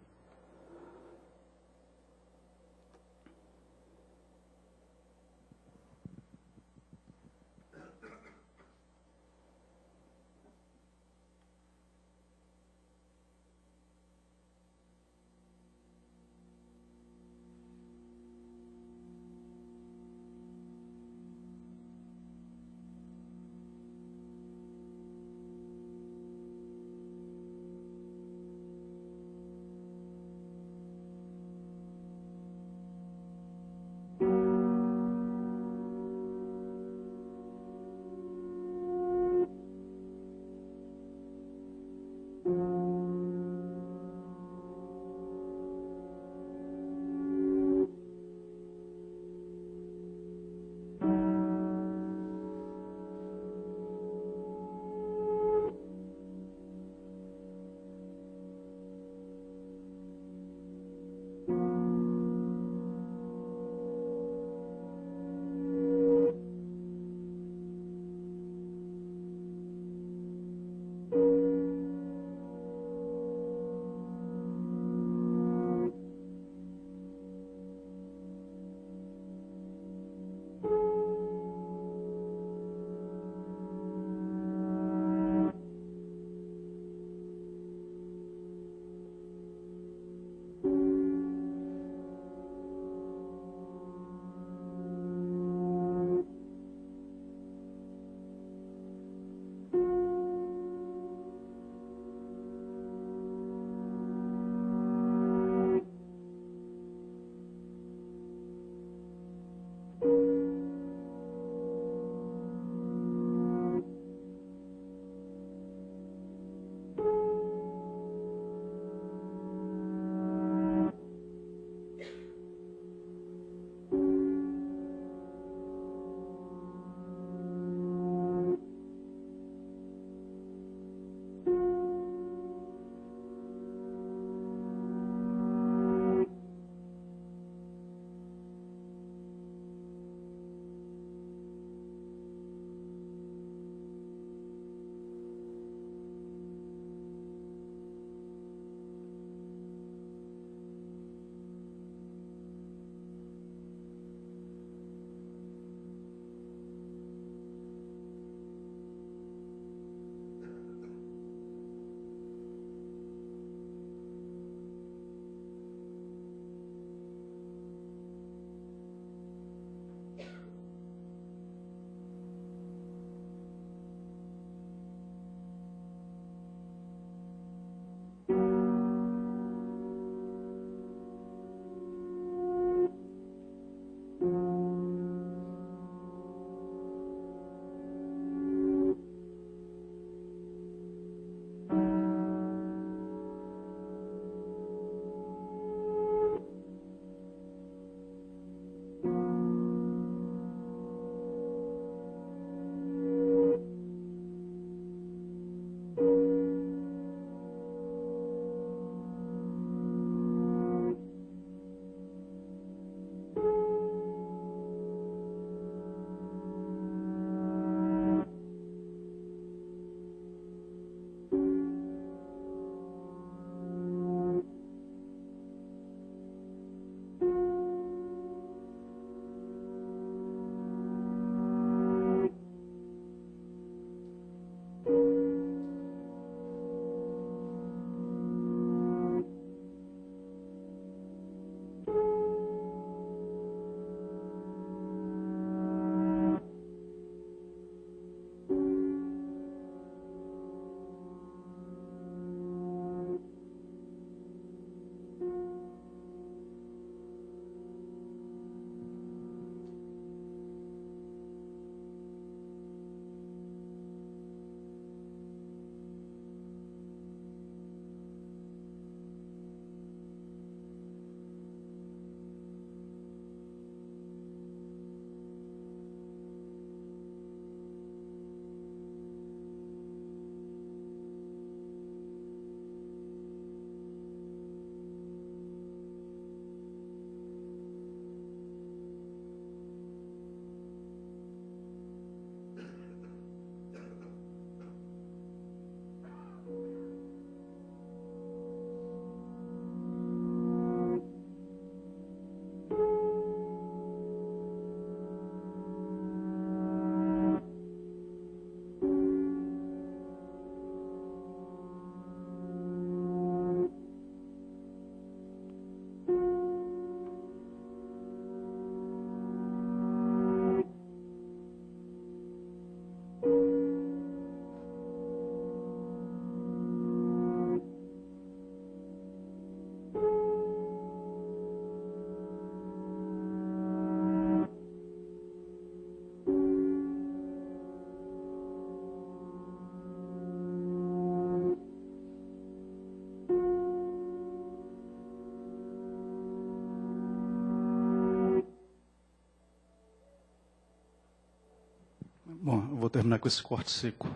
terminar com esse corte seco.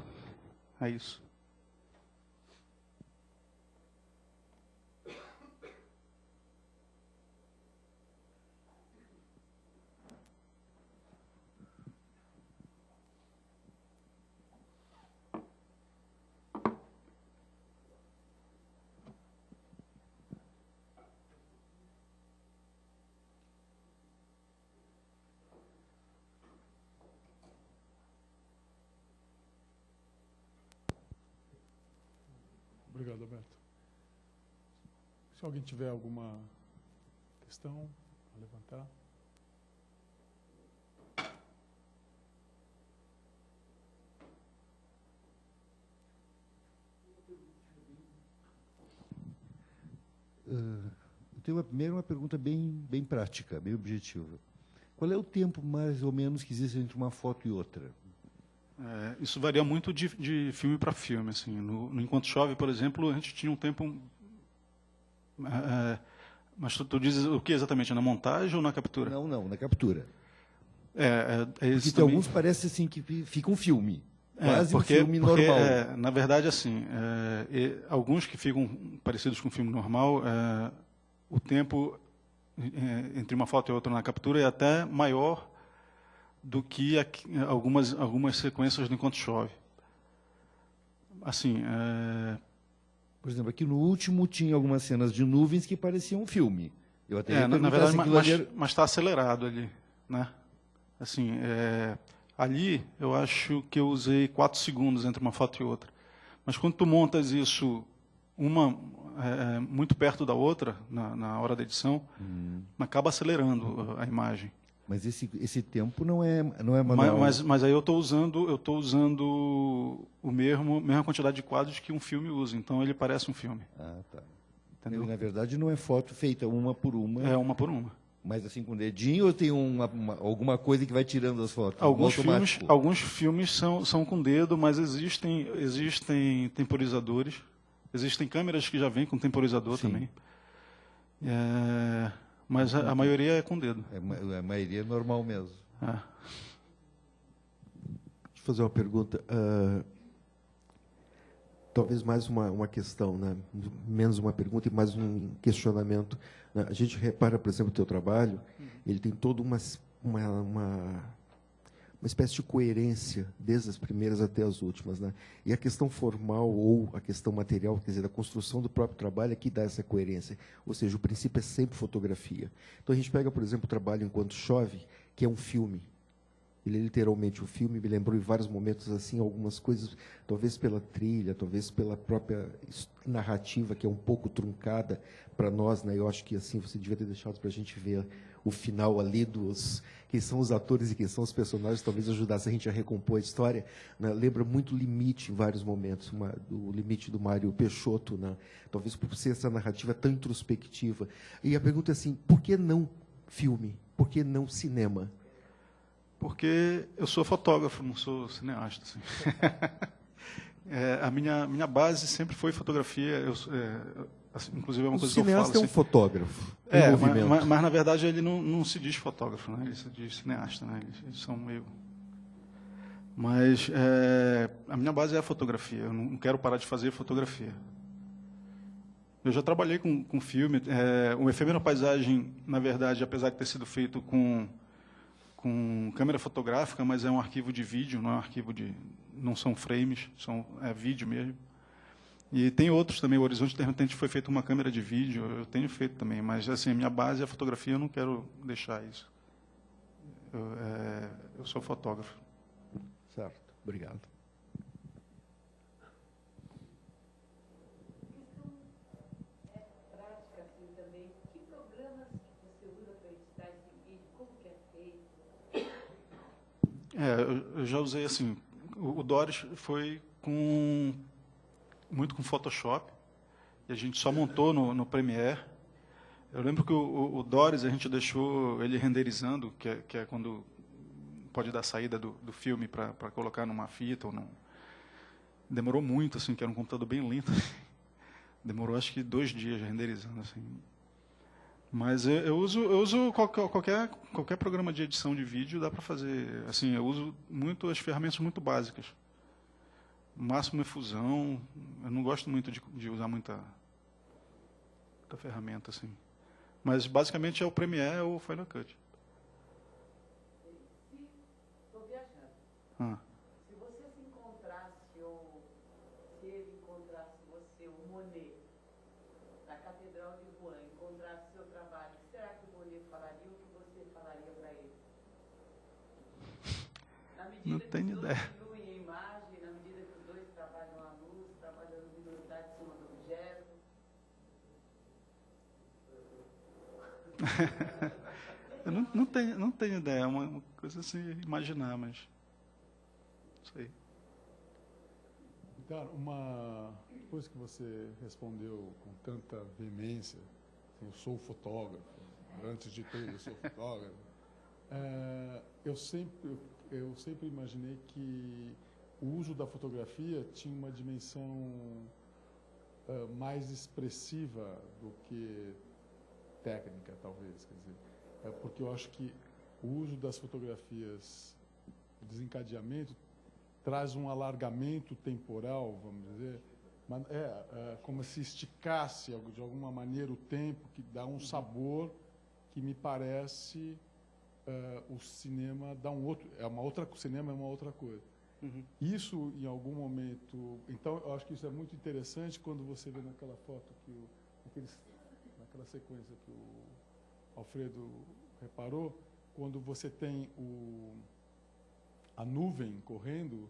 É isso. Obrigado, Alberto. Se alguém tiver alguma questão a levantar. Eu tenho uma pergunta bem prática, bem objetiva. Qual é o tempo, mais ou menos, que existe entre uma foto e outra? Isso varia muito de filme para filme. Assim. No Enquanto Chove, por exemplo, a gente tinha um tempo... mas tu dizes o que exatamente? Na montagem ou na captura? Não, na captura. Porque tem alguns parece assim que fica um filme. Quase um filme porque, normal. Na verdade, assim, alguns que ficam parecidos com um filme normal, o tempo entre uma foto e outra na captura é até maior do que algumas sequências do Enquanto Chove. Assim, por exemplo, aqui no último tinha algumas cenas de nuvens que pareciam um filme. Eu até na verdade, mas está acelerado ali, né? Assim, ali eu acho que eu usei 4 segundos entre uma foto e outra. Mas quando tu montas isso muito perto da outra na hora da edição, acaba acelerando a imagem. Mas esse tempo não é manual. Mas aí eu estou usando mesma quantidade de quadros que um filme usa, então ele parece um filme. Ah, tá. Entendeu? Na verdade, não é foto feita uma por uma. É uma por uma. Mas assim com o dedinho ou tem alguma coisa que vai tirando as fotos? Alguns filmes são com dedo, mas existem temporizadores. Existem câmeras que já vêm com temporizador. Sim. Também. Mas a maioria é com dedo. A maioria é normal mesmo. Deixa eu fazer uma pergunta. Talvez mais uma questão, né? Menos uma pergunta e mais um questionamento. A gente repara, por exemplo, o teu trabalho, ele tem toda uma espécie de coerência, desde as primeiras até as últimas, né? E a questão formal ou a questão material, quer dizer, a construção do próprio trabalho é que dá essa coerência. Ou seja, o princípio é sempre fotografia. Então, a gente pega, por exemplo, o trabalho Enquanto Chove, que é um filme. Ele é literalmente um filme, me lembrou em vários momentos assim algumas coisas, talvez pela trilha, talvez pela própria narrativa, que é um pouco truncada para nós, né? Eu acho que assim você devia ter deixado para a gente ver o final ali quem são os atores e quem são os personagens, talvez ajudasse a gente a recompor a história, né? Lembra muito Limite em vários momentos, o Limite do Mário Peixoto, né? Talvez por ser essa narrativa tão introspectiva. E a pergunta é assim, por que não filme? Por que não cinema? Porque eu sou fotógrafo, não sou cineasta. Assim. A minha base sempre foi fotografia. Assim, inclusive é uma coisa que eu falo. O cineasta é um fotógrafo. Mas na verdade ele não se diz fotógrafo, né? Ele se diz cineasta, né? Eles são meio. Mas a minha base é a fotografia. Eu não quero parar de fazer fotografia. Eu já trabalhei com filme. O Efêmera Paisagem, na verdade, apesar de ter sido feito com câmera fotográfica, mas é um arquivo de vídeo, não é um arquivo não são frames, é vídeo mesmo. E tem outros também, o Horizonte Intermitente foi feito com uma câmera de vídeo, eu tenho feito também, mas assim, a minha base é a fotografia, eu não quero deixar isso. Eu sou fotógrafo. Certo, obrigado. Eu já usei assim. O Doris foi muito com Photoshop, e a gente só montou no Premiere. Eu lembro que o Doris a gente deixou ele renderizando, que é quando pode dar saída do filme para colocar numa fita ou não. Demorou muito, assim, que era um computador bem lento. Demorou acho que 2 dias renderizando, assim. Mas eu uso qualquer programa de edição de vídeo, dá para fazer. Assim, eu uso muito as ferramentas muito básicas. O máximo é fusão. Eu não gosto muito de usar muita ferramenta assim. Mas basicamente é o Premiere ou o Final Cut. Estou viajando. Ah. Se você se encontrasse, ou se ele encontrasse você, o Monet, na Catedral de Rouen, encontrasse seu trabalho, o que será que o Monet falaria ou o que você falaria para ele? Na medida Não que tenho os dois ideia. diluem a imagem, na medida que os dois trabalham a luz, trabalham a luminosidade em cima do objeto. Eu não tenho ideia, é uma coisa assim, imaginar, mas não sei. Então, depois que você respondeu com tanta veemência, assim, eu sou fotógrafo, antes de tudo eu sou fotógrafo, eu sempre imaginei que o uso da fotografia tinha uma dimensão mais expressiva do que técnica, talvez. Quer dizer, porque eu acho que o uso das fotografias, o desencadeamento, traz um alargamento temporal, vamos dizer, mas como se esticasse de alguma maneira o tempo, que dá um sabor que me parece o cinema dá o cinema é uma outra coisa. Uhum. Isso em algum momento, então eu acho que isso é muito interessante quando você vê naquela foto naquela sequência que o Alfredo reparou, quando você tem a nuvem correndo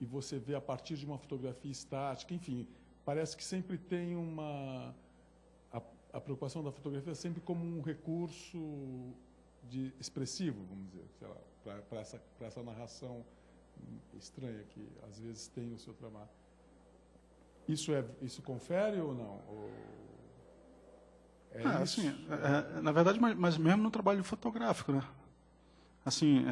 e você vê a partir de uma fotografia estática, enfim, parece que sempre tem a preocupação da fotografia sempre como um recurso expressivo, vamos dizer, sei lá, para essa narração estranha que às vezes tem o seu trabalho. Isso confere ou não? Isso? Assim, na verdade, mas mesmo no trabalho fotográfico, né? Assim,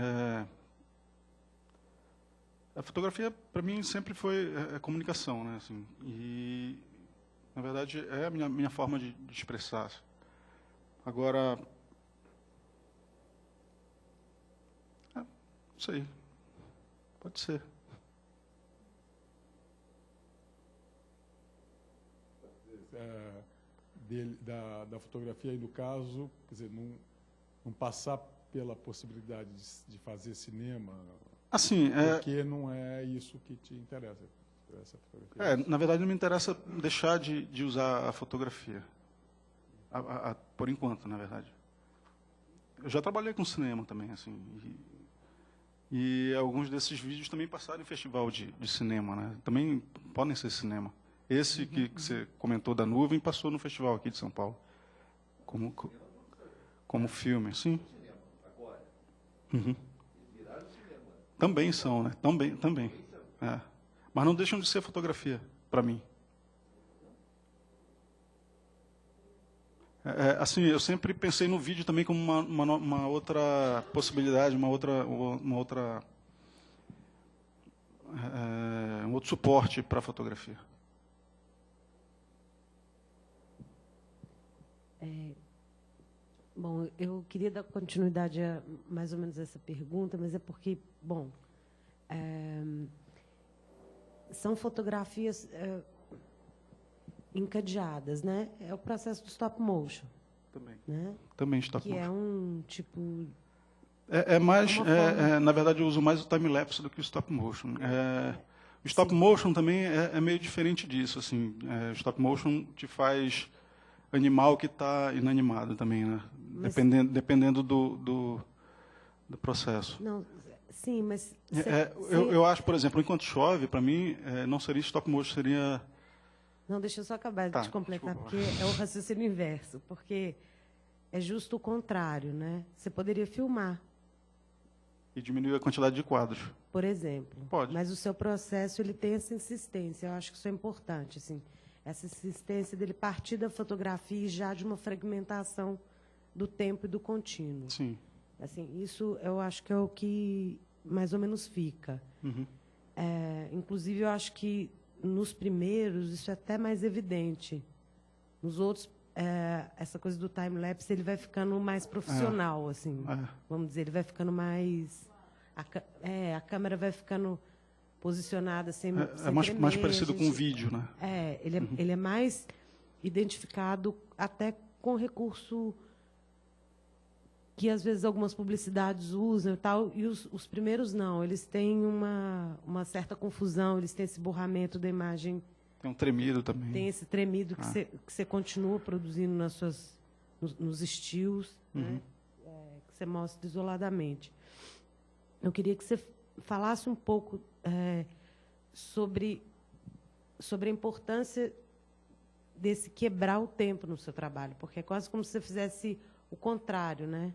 a fotografia para mim sempre foi comunicação, né? Assim, e na verdade é a minha forma de expressar. Agora, não sei, pode ser. Da fotografia e do caso, quer dizer, não passar pela possibilidade de fazer cinema, assim, porque não é isso que te interessa. Essa fotografia. Na verdade não me interessa deixar de usar a fotografia, por enquanto, na verdade. Eu já trabalhei com cinema também, assim, e alguns desses vídeos também passaram em festival de cinema, né? Também podem ser cinema. Esse que você comentou da nuvem passou no festival aqui de São Paulo. Como filme, sim. Uhum. Também são, né? Também. É. Mas não deixam de ser fotografia, para mim. Assim, eu sempre pensei no vídeo também como uma outra possibilidade, um outro suporte para a fotografia. Bom, eu queria dar continuidade a mais ou menos essa pergunta, mas é porque, bom, são fotografias encadeadas, né? É o processo do stop motion. Também. Né? Também stop motion. Que é um tipo... na verdade, eu uso mais o time-lapse do que o stop motion. O stop motion também é meio diferente disso. Assim, o stop motion te faz animal que está inanimado também, né? Dependendo do processo. Não, sim, mas... Eu acho, por exemplo, enquanto chove, para mim, não seria stop motion, seria... Não, deixa eu só acabar de completar, desculpa. porque é o raciocínio inverso, porque é justo o contrário, né? Você poderia filmar. E diminuir a quantidade de quadros. Por exemplo. Pode. Mas o seu processo ele tem essa insistência, eu acho que isso é importante, assim. Essa insistência dele partir da fotografia e já de uma fragmentação do tempo e do contínuo. Sim. Assim, isso eu acho que é o que mais ou menos fica. Uhum. Inclusive, eu acho que nos primeiros isso é até mais evidente. Nos outros essa coisa do time-lapse, ele vai ficando mais profissional, assim. Vamos dizer, ele vai ficando mais... A câmera vai ficando posicionada sem tremer, mais parecido com o vídeo, né? Ele é mais identificado até com recurso que, às vezes, algumas publicidades usam e tal, e os primeiros não. Eles têm uma certa confusão, eles têm esse borramento da imagem. Tem um tremido também. Tem esse tremido que você continua produzindo nos estilos, né? Que você mostra isoladamente. Eu queria que você falasse um pouco sobre a importância desse quebrar o tempo no seu trabalho, porque é quase como se você fizesse o contrário, né?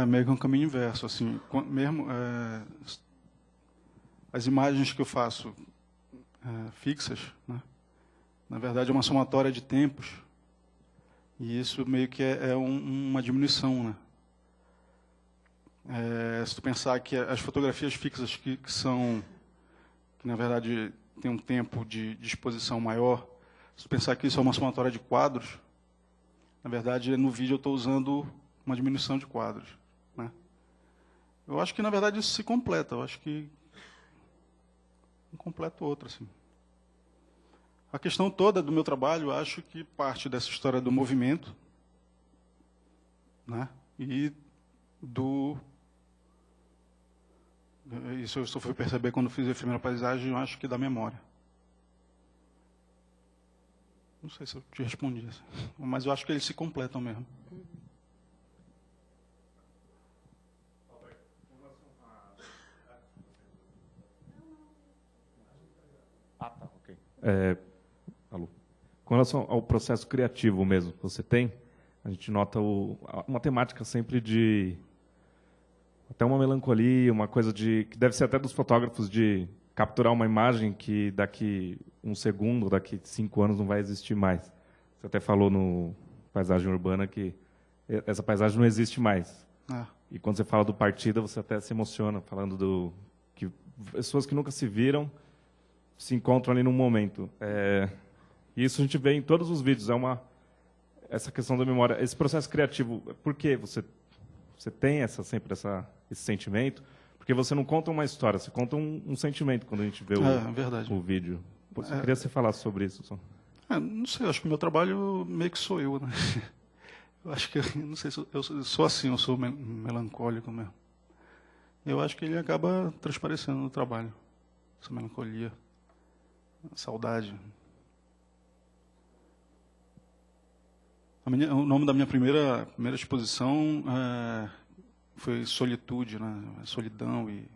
Meio que um caminho inverso, assim, mesmo as imagens que eu faço fixas, né? Na verdade é uma somatória de tempos, e isso meio que é uma diminuição, né? Se tu pensar que as fotografias fixas que na verdade tem um tempo de exposição maior, se tu pensar que isso é uma somatória de quadros, na verdade no vídeo eu estou usando uma diminuição de quadros, né? Eu acho que na verdade isso se completa, eu acho que um completa o outro, assim. A questão toda do meu trabalho, eu acho que parte dessa história do movimento, né? E isso eu só fui perceber quando fiz a primeira paisagem, eu acho que da memória. Não sei se eu te respondi, mas eu acho que eles se completam mesmo. Tá, ok. Alô. Com relação ao processo criativo mesmo que você tem, a gente nota uma temática sempre de até uma melancolia, uma coisa que deve ser até dos fotógrafos, de capturar uma imagem que daqui um segundo, daqui 5 anos não vai existir mais. Você até falou no Paisagem Urbana que essa paisagem não existe mais. E quando você fala do Partida, você até se emociona, falando que pessoas que nunca se viram se encontram ali num momento. E isso a gente vê em todos os vídeos, essa questão da memória. Esse processo criativo, por que você tem sempre esse sentimento? Porque você não conta uma história, você conta um sentimento quando a gente vê o vídeo. Eu queria que você falasse sobre isso. Só. Não sei, eu acho que o meu trabalho meio que sou eu, né? Eu acho que, não sei se eu sou assim, eu sou melancólico mesmo. Eu acho que ele acaba transparecendo no trabalho, essa melancolia, a saudade. O nome da minha primeira exposição foi Solitude, né? Solidão e...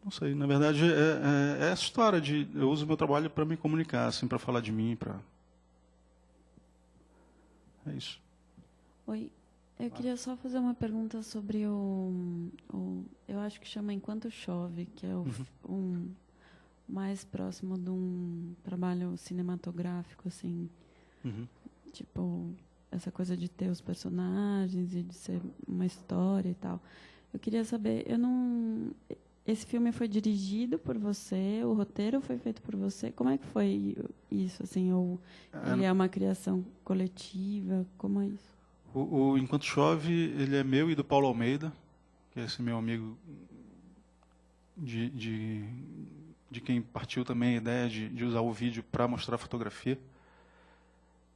Não sei, na verdade é essa história de... Eu uso o meu trabalho para me comunicar, assim, para falar de mim, para... É isso. Oi, eu queria só fazer uma pergunta sobre eu acho que chama Enquanto Chove, que é um mais próximo de um trabalho cinematográfico, assim... Tipo, essa coisa de ter os personagens e de ser uma história e tal. Eu queria saber, esse filme foi dirigido por você? O roteiro foi feito por você? Como é que foi isso, assim? Ou ele é uma criação coletiva? Como é isso? O Enquanto Chove, ele é meu e do Paulo Almeida, que é esse meu amigo de quem partiu também a ideia de usar o vídeo para mostrar a fotografia.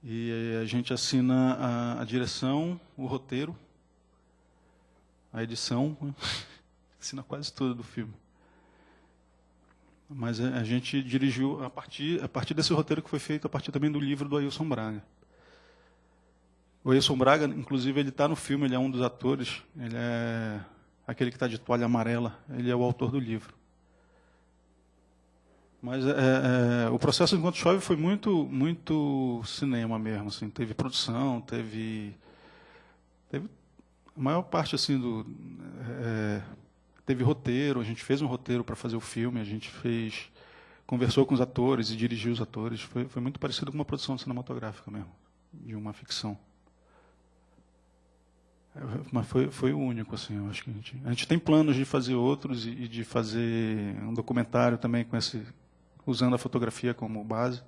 E a gente assina a direção, o roteiro, a edição, assina quase tudo do filme. Mas a gente dirigiu a partir desse roteiro que foi feito a partir também do livro do Ailson Braga. O Ailson Braga, inclusive, ele está no filme, ele é um dos atores, ele é aquele que está de toalha amarela, ele é o autor do livro. Mas o processo Enquanto Chove foi muito cinema mesmo, assim. Teve produção, teve a maior parte assim teve roteiro. A gente fez um roteiro para fazer o filme, a gente conversou com os atores e dirigiu os atores. Foi muito parecido com uma produção cinematográfica mesmo, de uma ficção. Mas foi o único, assim. Eu acho que a gente tem planos de fazer outros e de fazer um documentário também usando a fotografia como base.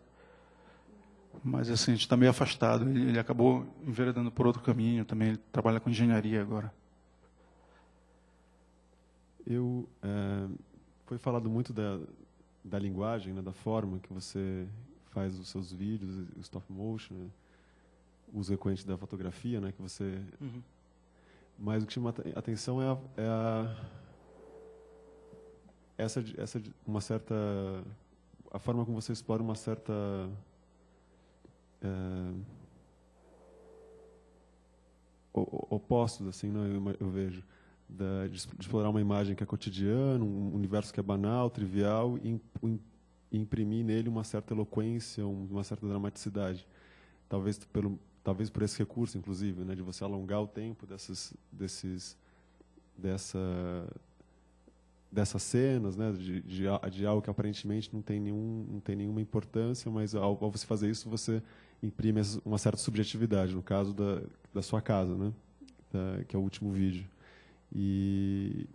Mas assim, a gente está meio afastado. Ele acabou enveredando por outro caminho também. Ele trabalha com engenharia agora. Foi falado muito da linguagem, né, da forma que você faz os seus vídeos, o stop motion, né, o uso frequente da fotografia, né, que você. Uhum. Mas o que chama a atenção uma certa, a forma como você explora uma certa opostos, assim, né, eu vejo. De explorar uma imagem que é cotidiana, um universo que é banal, trivial, e imprimir nele uma certa eloquência, uma certa dramaticidade. Talvez por esse recurso, inclusive, né, de você alongar o tempo dessas cenas, né, de algo que aparentemente não tem nenhuma importância, mas ao você fazer isso, você imprime uma certa subjetividade, no caso da sua casa, né, que é o último vídeo. E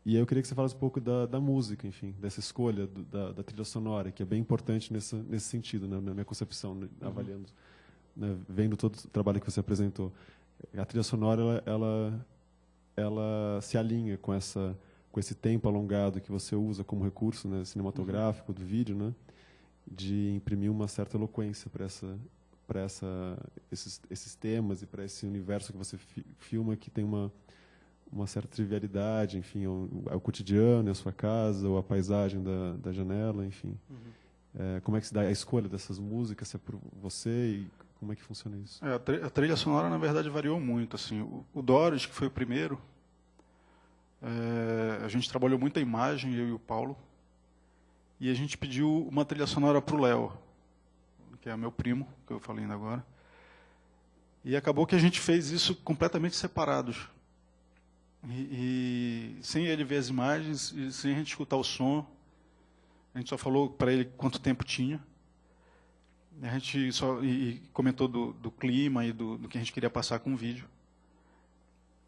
aí eu queria que você falasse um pouco da música, enfim, dessa escolha da trilha sonora, que é bem importante nesse sentido, né, na minha concepção, né, avaliando, né, vendo todo o trabalho que você apresentou. A trilha sonora, ela se alinha com esse tempo alongado que você usa como recurso, né, cinematográfico do vídeo, né, de imprimir uma certa eloquência para esses temas e para esse universo que você filma, que tem uma certa trivialidade, enfim, é o cotidiano, é a sua casa, ou a paisagem da janela, enfim. Como é que se dá a escolha dessas músicas, se é por você, e como é que funciona isso? A trilha sonora, na verdade, variou muito. Assim, o Doris, que foi o primeiro, a gente trabalhou muito a imagem, eu e o Paulo, e a gente pediu uma trilha sonora para o Léo, que é meu primo, que eu falei ainda agora, e acabou que a gente fez isso completamente separados. E sem ele ver as imagens, e sem a gente escutar o som, a gente só falou para ele quanto tempo tinha. A gente só comentou do clima e do que a gente queria passar com o vídeo.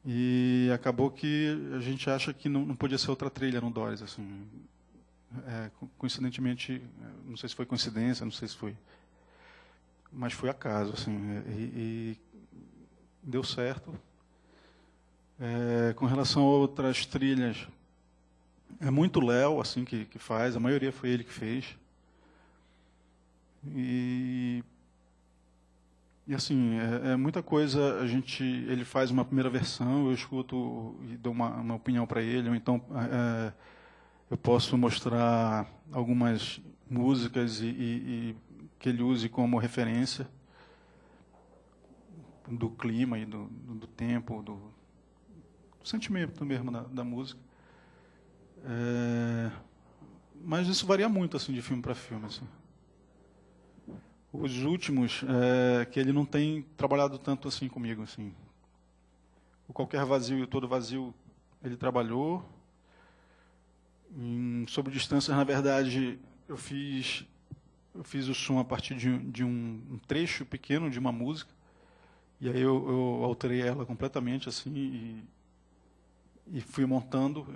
E acabou que a gente acha que não podia ser outra trilha no Doris, assim. Coincidentemente, não sei se foi coincidência, não sei se foi, mas foi acaso, assim. E deu certo. Com relação a outras trilhas, é muito Léo assim que faz, a maioria foi ele que fez. E assim, muita coisa, ele faz uma primeira versão, eu escuto e dou uma opinião para ele, ou então eu posso mostrar algumas músicas e que ele use como referência do clima e do tempo, do sentimento mesmo da música. Mas isso varia muito assim, de filme para filme. Assim. Os últimos, que ele não tem trabalhado tanto assim comigo. Assim. O Qualquer Vazio e o Todo Vazio, ele trabalhou. Sobre Distâncias, na verdade, eu fiz o som a partir de um trecho pequeno de uma música. E aí eu alterei ela completamente assim e fui montando.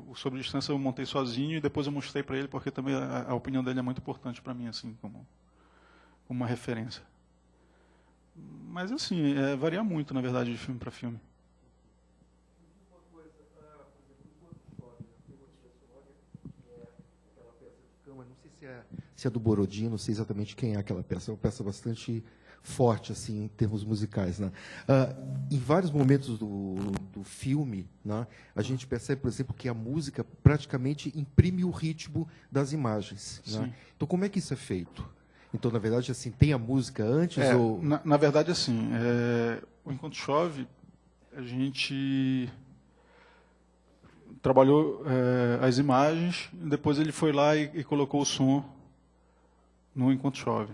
O Sobre Distância eu montei sozinho e depois eu mostrei para ele, porque também a opinião dele é muito importante para mim, assim, como uma referência. Mas, assim, varia muito, na verdade, de filme para filme. Não sei se é do Borodin, não sei exatamente quem é aquela peça. É uma peça bastante forte, assim, em termos musicais, né? Em vários momentos do filme, né, a gente percebe, por exemplo, que a música praticamente imprime o ritmo das imagens. Né? Então, como é que isso é feito? Então, na verdade, assim, tem a música antes ou... Na verdade, assim, o Enquanto Chove, a gente trabalhou as imagens, depois ele foi lá e colocou o som no Enquanto Chove.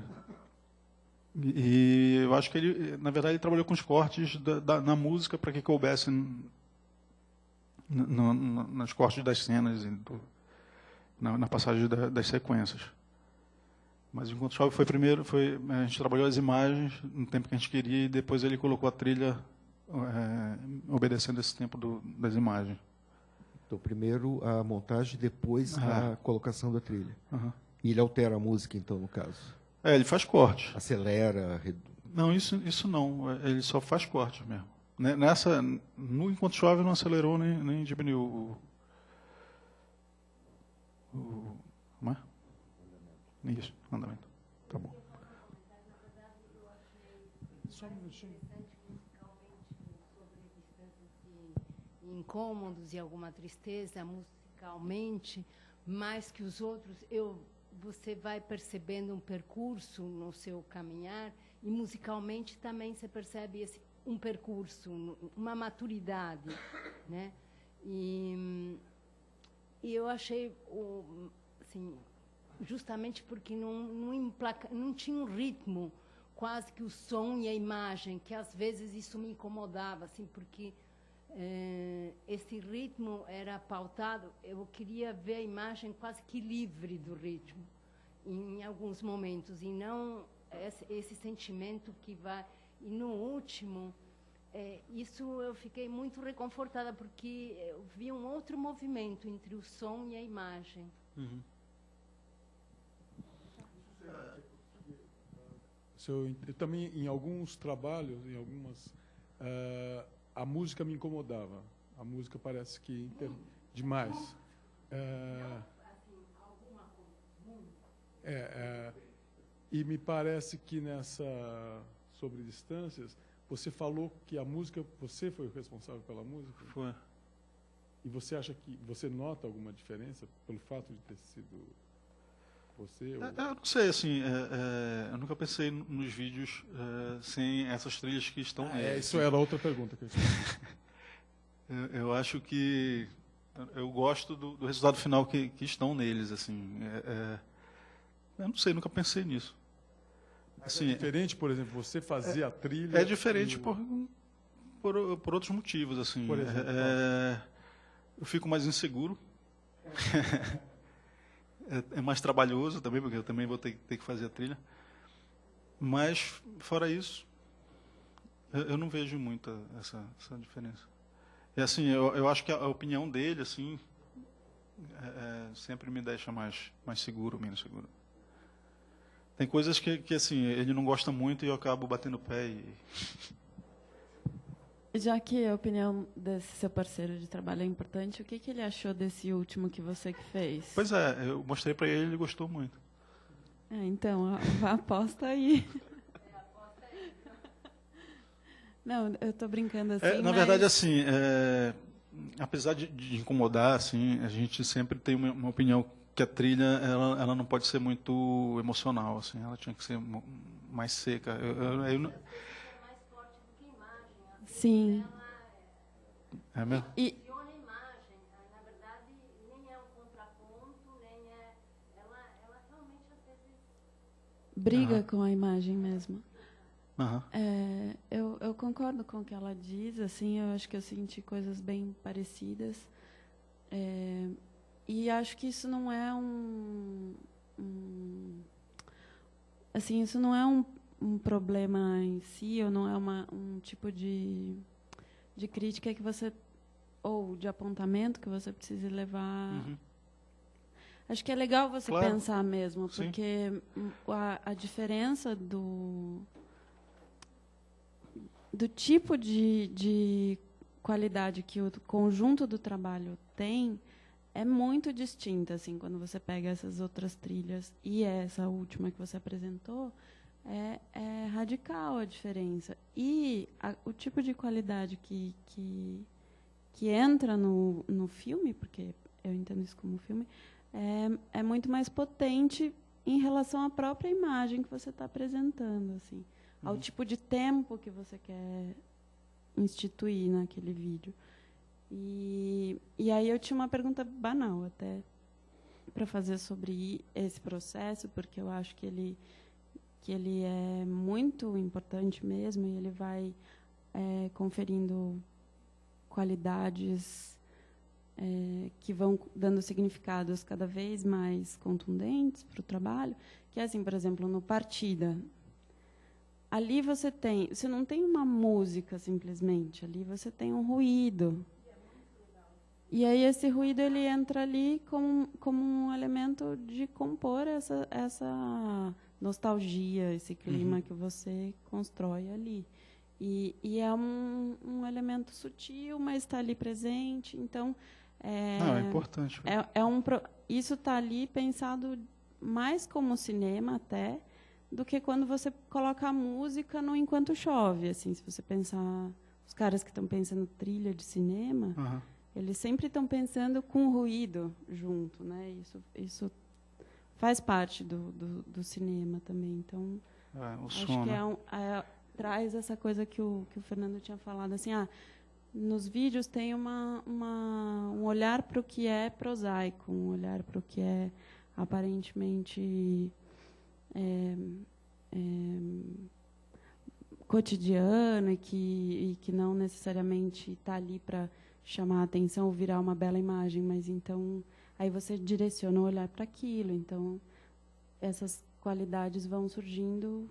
E eu acho que ele, na verdade, ele trabalhou com os cortes na música para que coubesse nos cortes das cenas e na passagem das sequências. Mas Enquanto Chove foi primeiro, a gente trabalhou as imagens no tempo que a gente queria e depois ele colocou a trilha obedecendo esse tempo das imagens. Então, primeiro a montagem, depois a colocação da trilha. Uhum. E ele altera a música, então, no caso? Ele faz corte. Acelera? Não, isso não. Ele só faz corte mesmo. No Enquanto Chove não acelerou nem diminuiu como é? Isso, andamento. Tá bom. Só um minutinho. Incômodos e alguma tristeza musicalmente, mais que os outros, você vai percebendo um percurso no seu caminhar e musicalmente também você percebe um percurso, uma maturidade, né? E eu achei, assim, justamente porque não tinha um ritmo, quase que o som e a imagem, que às vezes isso me incomodava, assim, porque esse ritmo era pautado, eu queria ver a imagem quase que livre do ritmo, em alguns momentos, e não esse sentimento que vai... E no último, isso eu fiquei muito reconfortada, porque eu vi um outro movimento entre o som e a imagem. Uhum. Eu também, em alguns trabalhos, em algumas... a música me incomodava. A música parece que demais. E me parece que nessa sobre distâncias, você falou que a música, você foi o responsável pela música? Foi. E você acha que você nota alguma diferença pelo fato de ter sido você? Ou... Eu não sei, assim, eu nunca pensei nos vídeos sem essas trilhas que estão neles. Isso era outra pergunta que eu tinha. Eu acho que eu gosto do resultado final que estão neles, assim. Eu não sei, nunca pensei nisso. Assim, é diferente, por exemplo, você fazia a trilha... É diferente por outros motivos, assim. Por exemplo, eu fico mais inseguro. É mais trabalhoso também, porque eu também vou ter que fazer a trilha. Mas, fora isso, eu não vejo muito essa diferença. E, assim, eu acho que a opinião dele, assim, sempre me deixa mais seguro, menos seguro. Tem coisas que assim, ele não gosta muito e eu acabo batendo o pé e... Já que a opinião desse seu parceiro de trabalho é importante, o que ele achou desse último que você que fez? Pois eu mostrei para ele gostou muito. Então, aposta aí. Não, eu estou brincando assim, na verdade, assim, apesar de incomodar, assim, a gente sempre tem uma opinião que a trilha ela não pode ser muito emocional, assim, ela tinha que ser mais seca. Sim. É mesmo? Na verdade, nem é um contraponto, nem é... Ela realmente, às vezes... Briga com a imagem mesmo. Uhum. Eu concordo com o que ela diz, assim, eu acho que eu senti coisas bem parecidas. E acho que isso não é assim, isso não é um problema em si, ou não é um tipo de crítica que você, ou de apontamento que você precise levar. Uhum. Acho que é legal você pensar mesmo, Sim. porque a diferença do tipo de qualidade que o conjunto do trabalho tem é muito distinta, assim, quando você pega essas outras trilhas e essa última que você apresentou, é radical a diferença. E o tipo de qualidade que entra no filme, porque eu entendo isso como filme, é muito mais potente em relação à própria imagem que você está apresentando, assim, ao tipo de tempo que você quer instituir naquele vídeo. E aí eu tinha uma pergunta banal até para fazer sobre esse processo, porque eu acho que ele é muito importante mesmo, e ele vai conferindo qualidades que vão dando significados cada vez mais contundentes para o trabalho, que é assim, por exemplo, no Partida. Ali você não tem uma música simplesmente, ali você tem um ruído. E aí esse ruído ele entra ali como um elemento de compor essa nostalgia, esse clima que você constrói ali. E é um elemento sutil, mas está ali presente. Então, Não, é importante. Isso está ali pensado mais como cinema até do que quando você coloca a música no Enquanto Chove. Assim, se você pensar, os caras que estão pensando trilha de cinema, eles sempre estão pensando com ruído junto, né? Isso faz parte do cinema também. Então, o acho som, que né? traz essa coisa que o Fernando tinha falado, assim, nos vídeos tem um olhar para o que é prosaico, um olhar para o que é aparentemente cotidiano e que não necessariamente está ali para chamar a atenção ou virar uma bela imagem, mas então aí você direciona o olhar para aquilo. Então, essas qualidades vão surgindo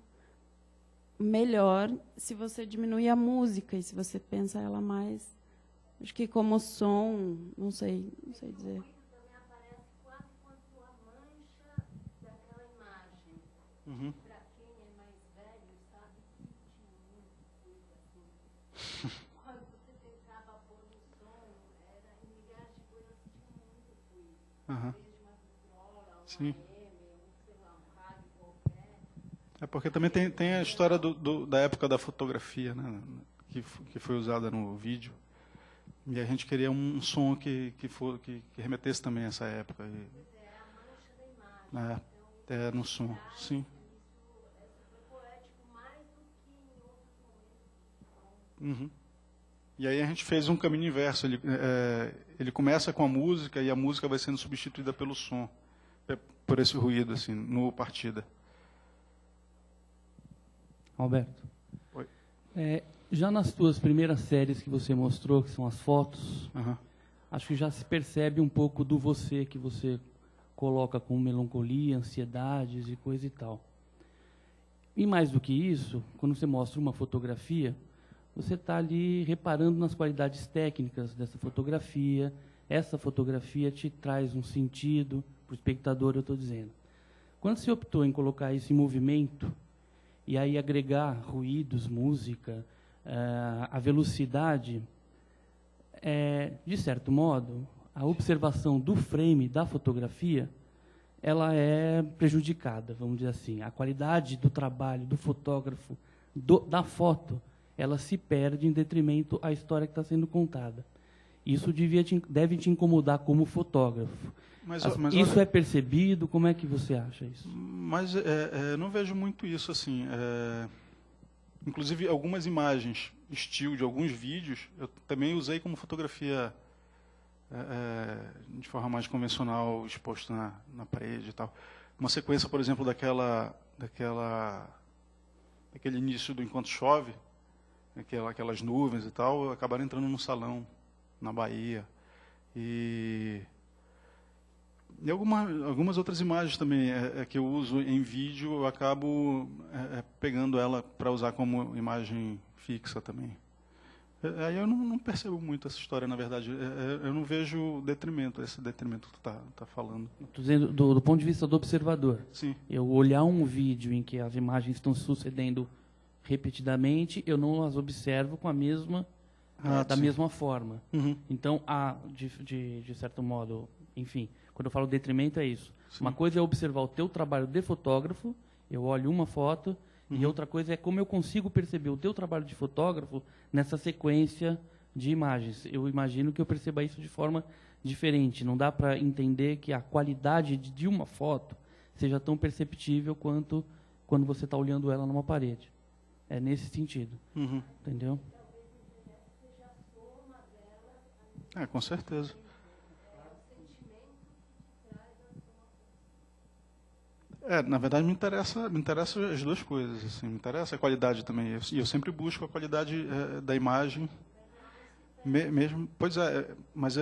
melhor se você diminuir a música e se você pensa ela mais, acho que como som, não sei dizer. Também aparece quase quanto a mancha daquela imagem. Para quem é mais velho, sabe que tinha muito ruído assim. Quando você tentava pôr o som, em Milhares de Coisas tinha muito ruído. Desde uma vitrola, uma Sim. sei lá, um rádio qualquer. É porque também tem a história da época da fotografia, né, que foi usada no vídeo. E a gente queria um som que remetesse também a essa época. A mancha da imagem. No som, sim. Isso foi poético mais do que em outros momentos. E aí a gente fez um caminho inverso. Ele começa com a música e a música vai sendo substituída pelo som, por esse ruído, assim, no partida. Alberto. Oi. Já nas tuas primeiras séries que você mostrou, que são as fotos, acho que já se percebe um pouco do você que você coloca com melancolia, ansiedades e coisa e tal. E mais do que isso, quando você mostra uma fotografia, você está ali reparando nas qualidades técnicas dessa fotografia. Essa fotografia te traz um sentido para o espectador, eu estou dizendo. Quando você optou em colocar isso em movimento, e aí agregar ruídos, música, a velocidade, de certo modo, a observação do frame da fotografia, ela é prejudicada, vamos dizer assim. A qualidade do trabalho do fotógrafo, da foto, ela se perde em detrimento à história que está sendo contada. Isso deve te incomodar como fotógrafo. Mas isso olha, é percebido? Como é que você acha isso? Mas não vejo muito isso assim. Inclusive, algumas imagens, estilo de alguns vídeos, eu também usei como fotografia de forma mais convencional, exposto na parede e tal. Uma sequência, por exemplo, daquele início do Enquanto Chove, aquelas nuvens e tal, acabaram entrando no salão, na Bahia. E algumas outras imagens também que eu uso em vídeo, eu acabo pegando ela para usar como imagem fixa também. Aí eu não percebo muito essa história, na verdade. Eu não vejo esse detrimento que tu tá falando. Estou dizendo do ponto de vista do observador. Sim. Eu olhar um vídeo em que as imagens estão sucedendo repetidamente, eu não as observo com a mesma da mesma forma. Então, de certo modo, enfim, quando eu falo detrimento é isso. Sim. Uma coisa é observar o teu trabalho de fotógrafo, eu olho uma foto, e outra coisa é como eu consigo perceber o teu trabalho de fotógrafo nessa sequência de imagens. Eu imagino que eu perceba isso de forma diferente. Não dá para entender que a qualidade de uma foto seja tão perceptível quanto quando você está olhando ela numa parede. É nesse sentido. Entendeu? Com certeza. Na verdade, me interessa as duas coisas. Assim, me interessa a qualidade também. E eu sempre busco a qualidade da imagem. Mesmo, pois mas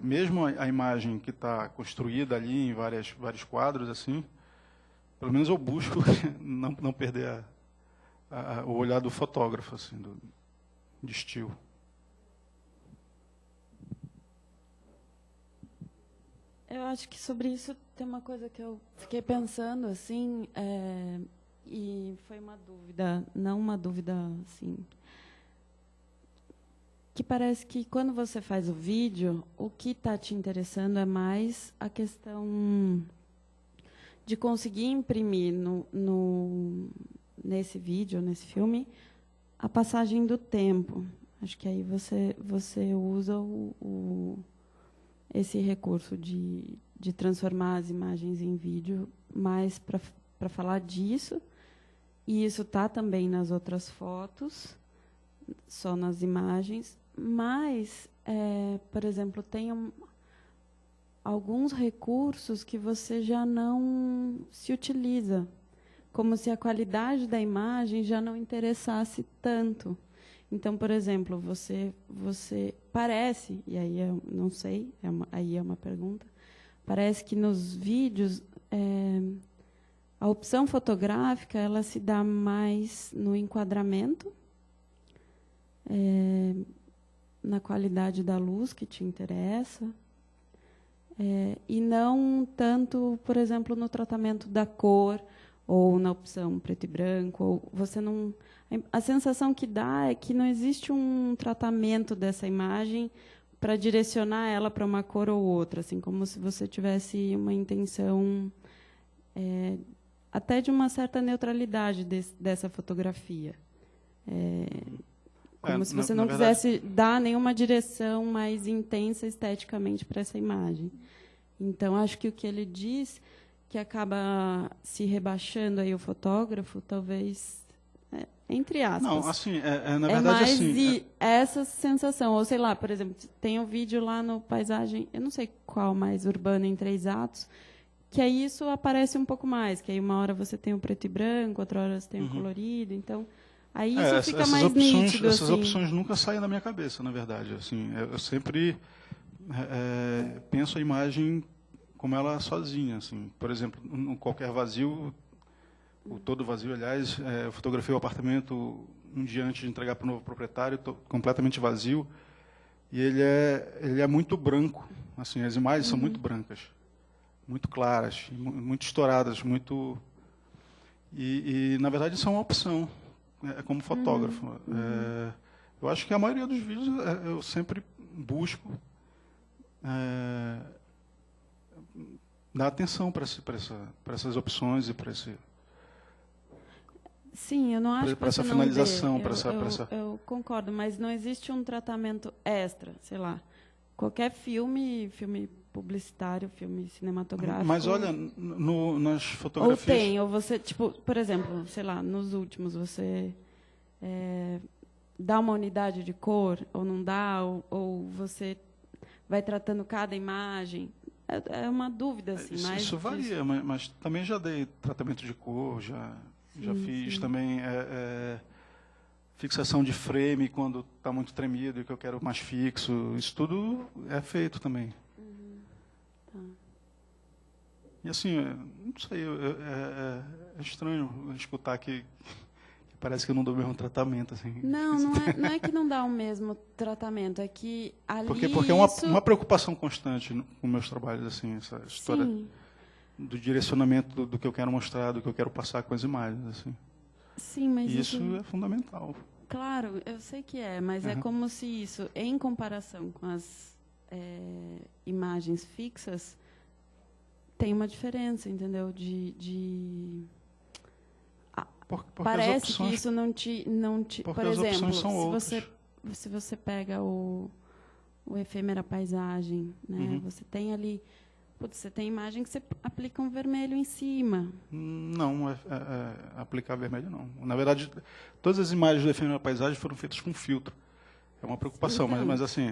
mesmo a imagem que está construída ali em vários quadros, assim, pelo menos eu busco não perder o olhar do fotógrafo, assim, de estilo. Eu acho que sobre isso tem uma coisa que eu fiquei pensando, assim, e foi uma dúvida, não uma dúvida, assim, que parece que quando você faz o vídeo, o que está te interessando é mais a questão de conseguir imprimir nesse vídeo, nesse filme, a passagem do tempo. Acho que aí você usa esse recurso de transformar as imagens em vídeo mais para falar disso. E isso está também nas outras fotos, só nas imagens. Mas, por exemplo, tem alguns recursos que você já não se utiliza, como se a qualidade da imagem já não interessasse tanto. Então, por exemplo, você parece, e aí eu não sei, aí é uma pergunta, parece que nos vídeos a opção fotográfica ela se dá mais no enquadramento, na qualidade da luz que te interessa, e não tanto, por exemplo, no tratamento da cor ou na opção preto e branco. Ou você não, a sensação que dá é que não existe um tratamento dessa imagem para direcionar ela para uma cor ou outra, assim, como se você tivesse uma intenção até de uma certa neutralidade dessa fotografia. Como se você não quisesse dar nenhuma direção mais intensa esteticamente para essa imagem. Então, acho que o que ele diz, que acaba se rebaixando aí o fotógrafo, talvez, entre aspas. Não, assim, na verdade, mais assim... essa sensação. Ou, sei lá, por exemplo, tem um vídeo lá no Paisagem, eu não sei qual mais, Urbano em 3 atos, que aí isso aparece um pouco mais, que aí uma hora você tem o preto e branco, outra hora você tem o colorido, então... Aí isso fica mais nítido. Essas assim. opções nunca saem da minha cabeça, na verdade. Assim, eu sempre penso a imagem como ela sozinha. Assim. Por exemplo, em qualquer vazio, o todo vazio, aliás, eu fotografei o apartamento um dia antes de entregar para o novo proprietário, completamente vazio, e ele é muito branco. Assim, as imagens são muito brancas, muito claras, muito estouradas, muito... E na verdade, isso é uma opção. Como fotógrafo. Eu acho que a maioria dos vídeos eu sempre busco dar atenção para essas opções e para esse... Sim, eu não acho para essa finalização, para essa... Eu concordo, mas não existe um tratamento extra, sei lá. Qualquer filme publicitário, filme cinematográfico... Mas olha, nas fotografias... Ou tem, ou você, tipo, por exemplo, sei lá, nos últimos, você dá uma unidade de cor, ou não dá, ou você vai tratando cada imagem. É uma dúvida, assim. Isso varia, mas também já dei tratamento de cor, já fiz também fixação de frame quando está muito tremido e que eu quero mais fixo. Isso tudo é feito também. Tá. E assim, não sei, é estranho escutar que parece que eu não dou o mesmo tratamento. Assim. Não é que não dá o mesmo tratamento, é que ali... Porque é uma preocupação constante com meus trabalhos, assim, essa história do direcionamento do que eu quero mostrar, do que eu quero passar com as imagens. Assim. Sim, mas isso é fundamental. Claro, eu sei que mas é como se isso, em comparação com as imagens fixas, tem uma diferença, entendeu? Porque parece que isso não te por exemplo, se você pega o efêmera paisagem, né? Você tem ali, você tem imagem que você aplica um vermelho em cima. Não, aplicar vermelho não. Na verdade, todas as imagens do efêmera paisagem foram feitas com filtro. É uma preocupação, então, mas assim...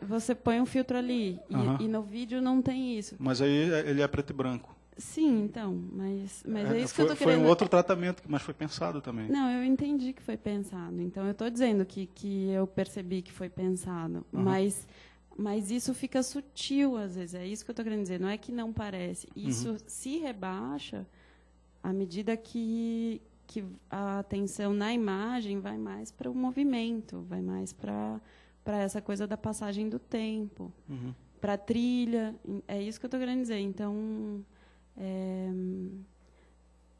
Você põe um filtro ali, e no vídeo não tem isso. Mas aí ele é preto e branco. Sim, então, mas é isso que eu estou querendo... Foi um outro tratamento, mas foi pensado também. Não, eu entendi que foi pensado. Então, eu estou dizendo que eu percebi que foi pensado. Mas isso fica sutil, às vezes. É isso que eu estou querendo dizer. Não é que não parece. Isso se rebaixa à medida que a atenção na imagem vai mais para o movimento, vai mais para essa coisa da passagem do tempo. para trilha. É isso que eu estou querendo dizer. Então,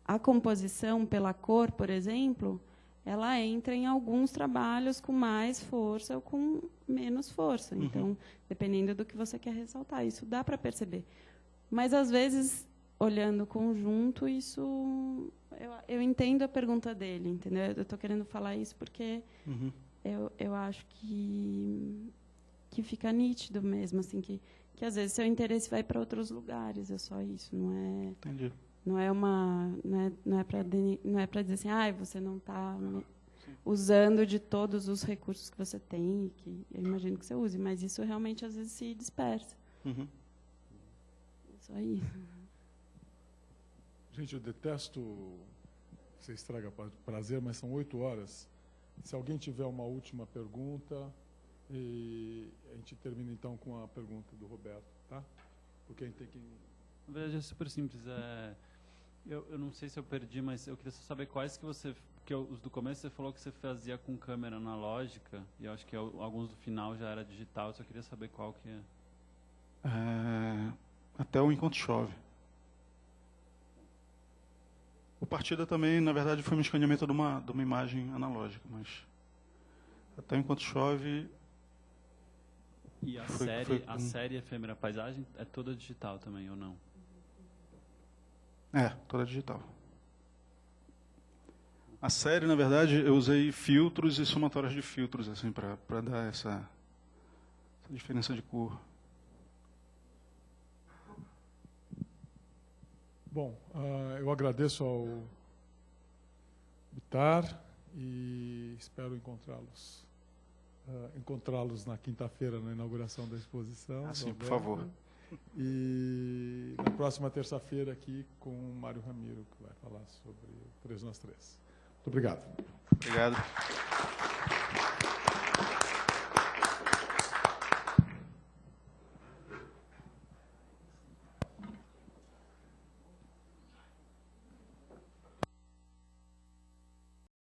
a composição pela cor, por exemplo, ela entra em alguns trabalhos com mais força ou com menos força. Então, dependendo do que você quer ressaltar, isso dá para perceber. Mas, às vezes, olhando o conjunto, isso... Eu entendo a pergunta dele, entendeu? Eu estou querendo falar isso porque eu acho que fica nítido mesmo, assim, que às vezes seu interesse vai para outros lugares, é só isso, não é... Entendi. Não é para dizer assim, você não está usando de todos os recursos que você tem, que eu imagino que você use, mas isso realmente às vezes se dispersa. É só isso. Gente, eu detesto você estraga prazer, mas são 8 horas. Se alguém tiver uma última pergunta, e a gente termina então com a pergunta do Roberto, tá? Porque a gente tem que... Na verdade é super simples. Eu não sei se eu perdi, mas eu queria só saber quais que você... Porque os do começo você falou que você fazia com câmera analógica, e eu acho que alguns do final já era digital, eu só queria saber qual que é. Até o Enquanto Chove. O Partida também, na verdade, foi um escaneamento de uma imagem analógica, mas até o Enquanto Chove... E a série Efêmera Paisagem é toda digital também, ou não? Toda digital. A série, na verdade, eu usei filtros e somatórias de filtros, assim, para dar essa diferença de cor. Bom, eu agradeço ao Bittar e espero encontrá-los na quinta-feira, na inauguração da exposição. Sim, por favor. E na próxima terça-feira aqui com o Mário Ramiro, que vai falar sobre o 3 nas 3. Muito obrigado. Obrigado.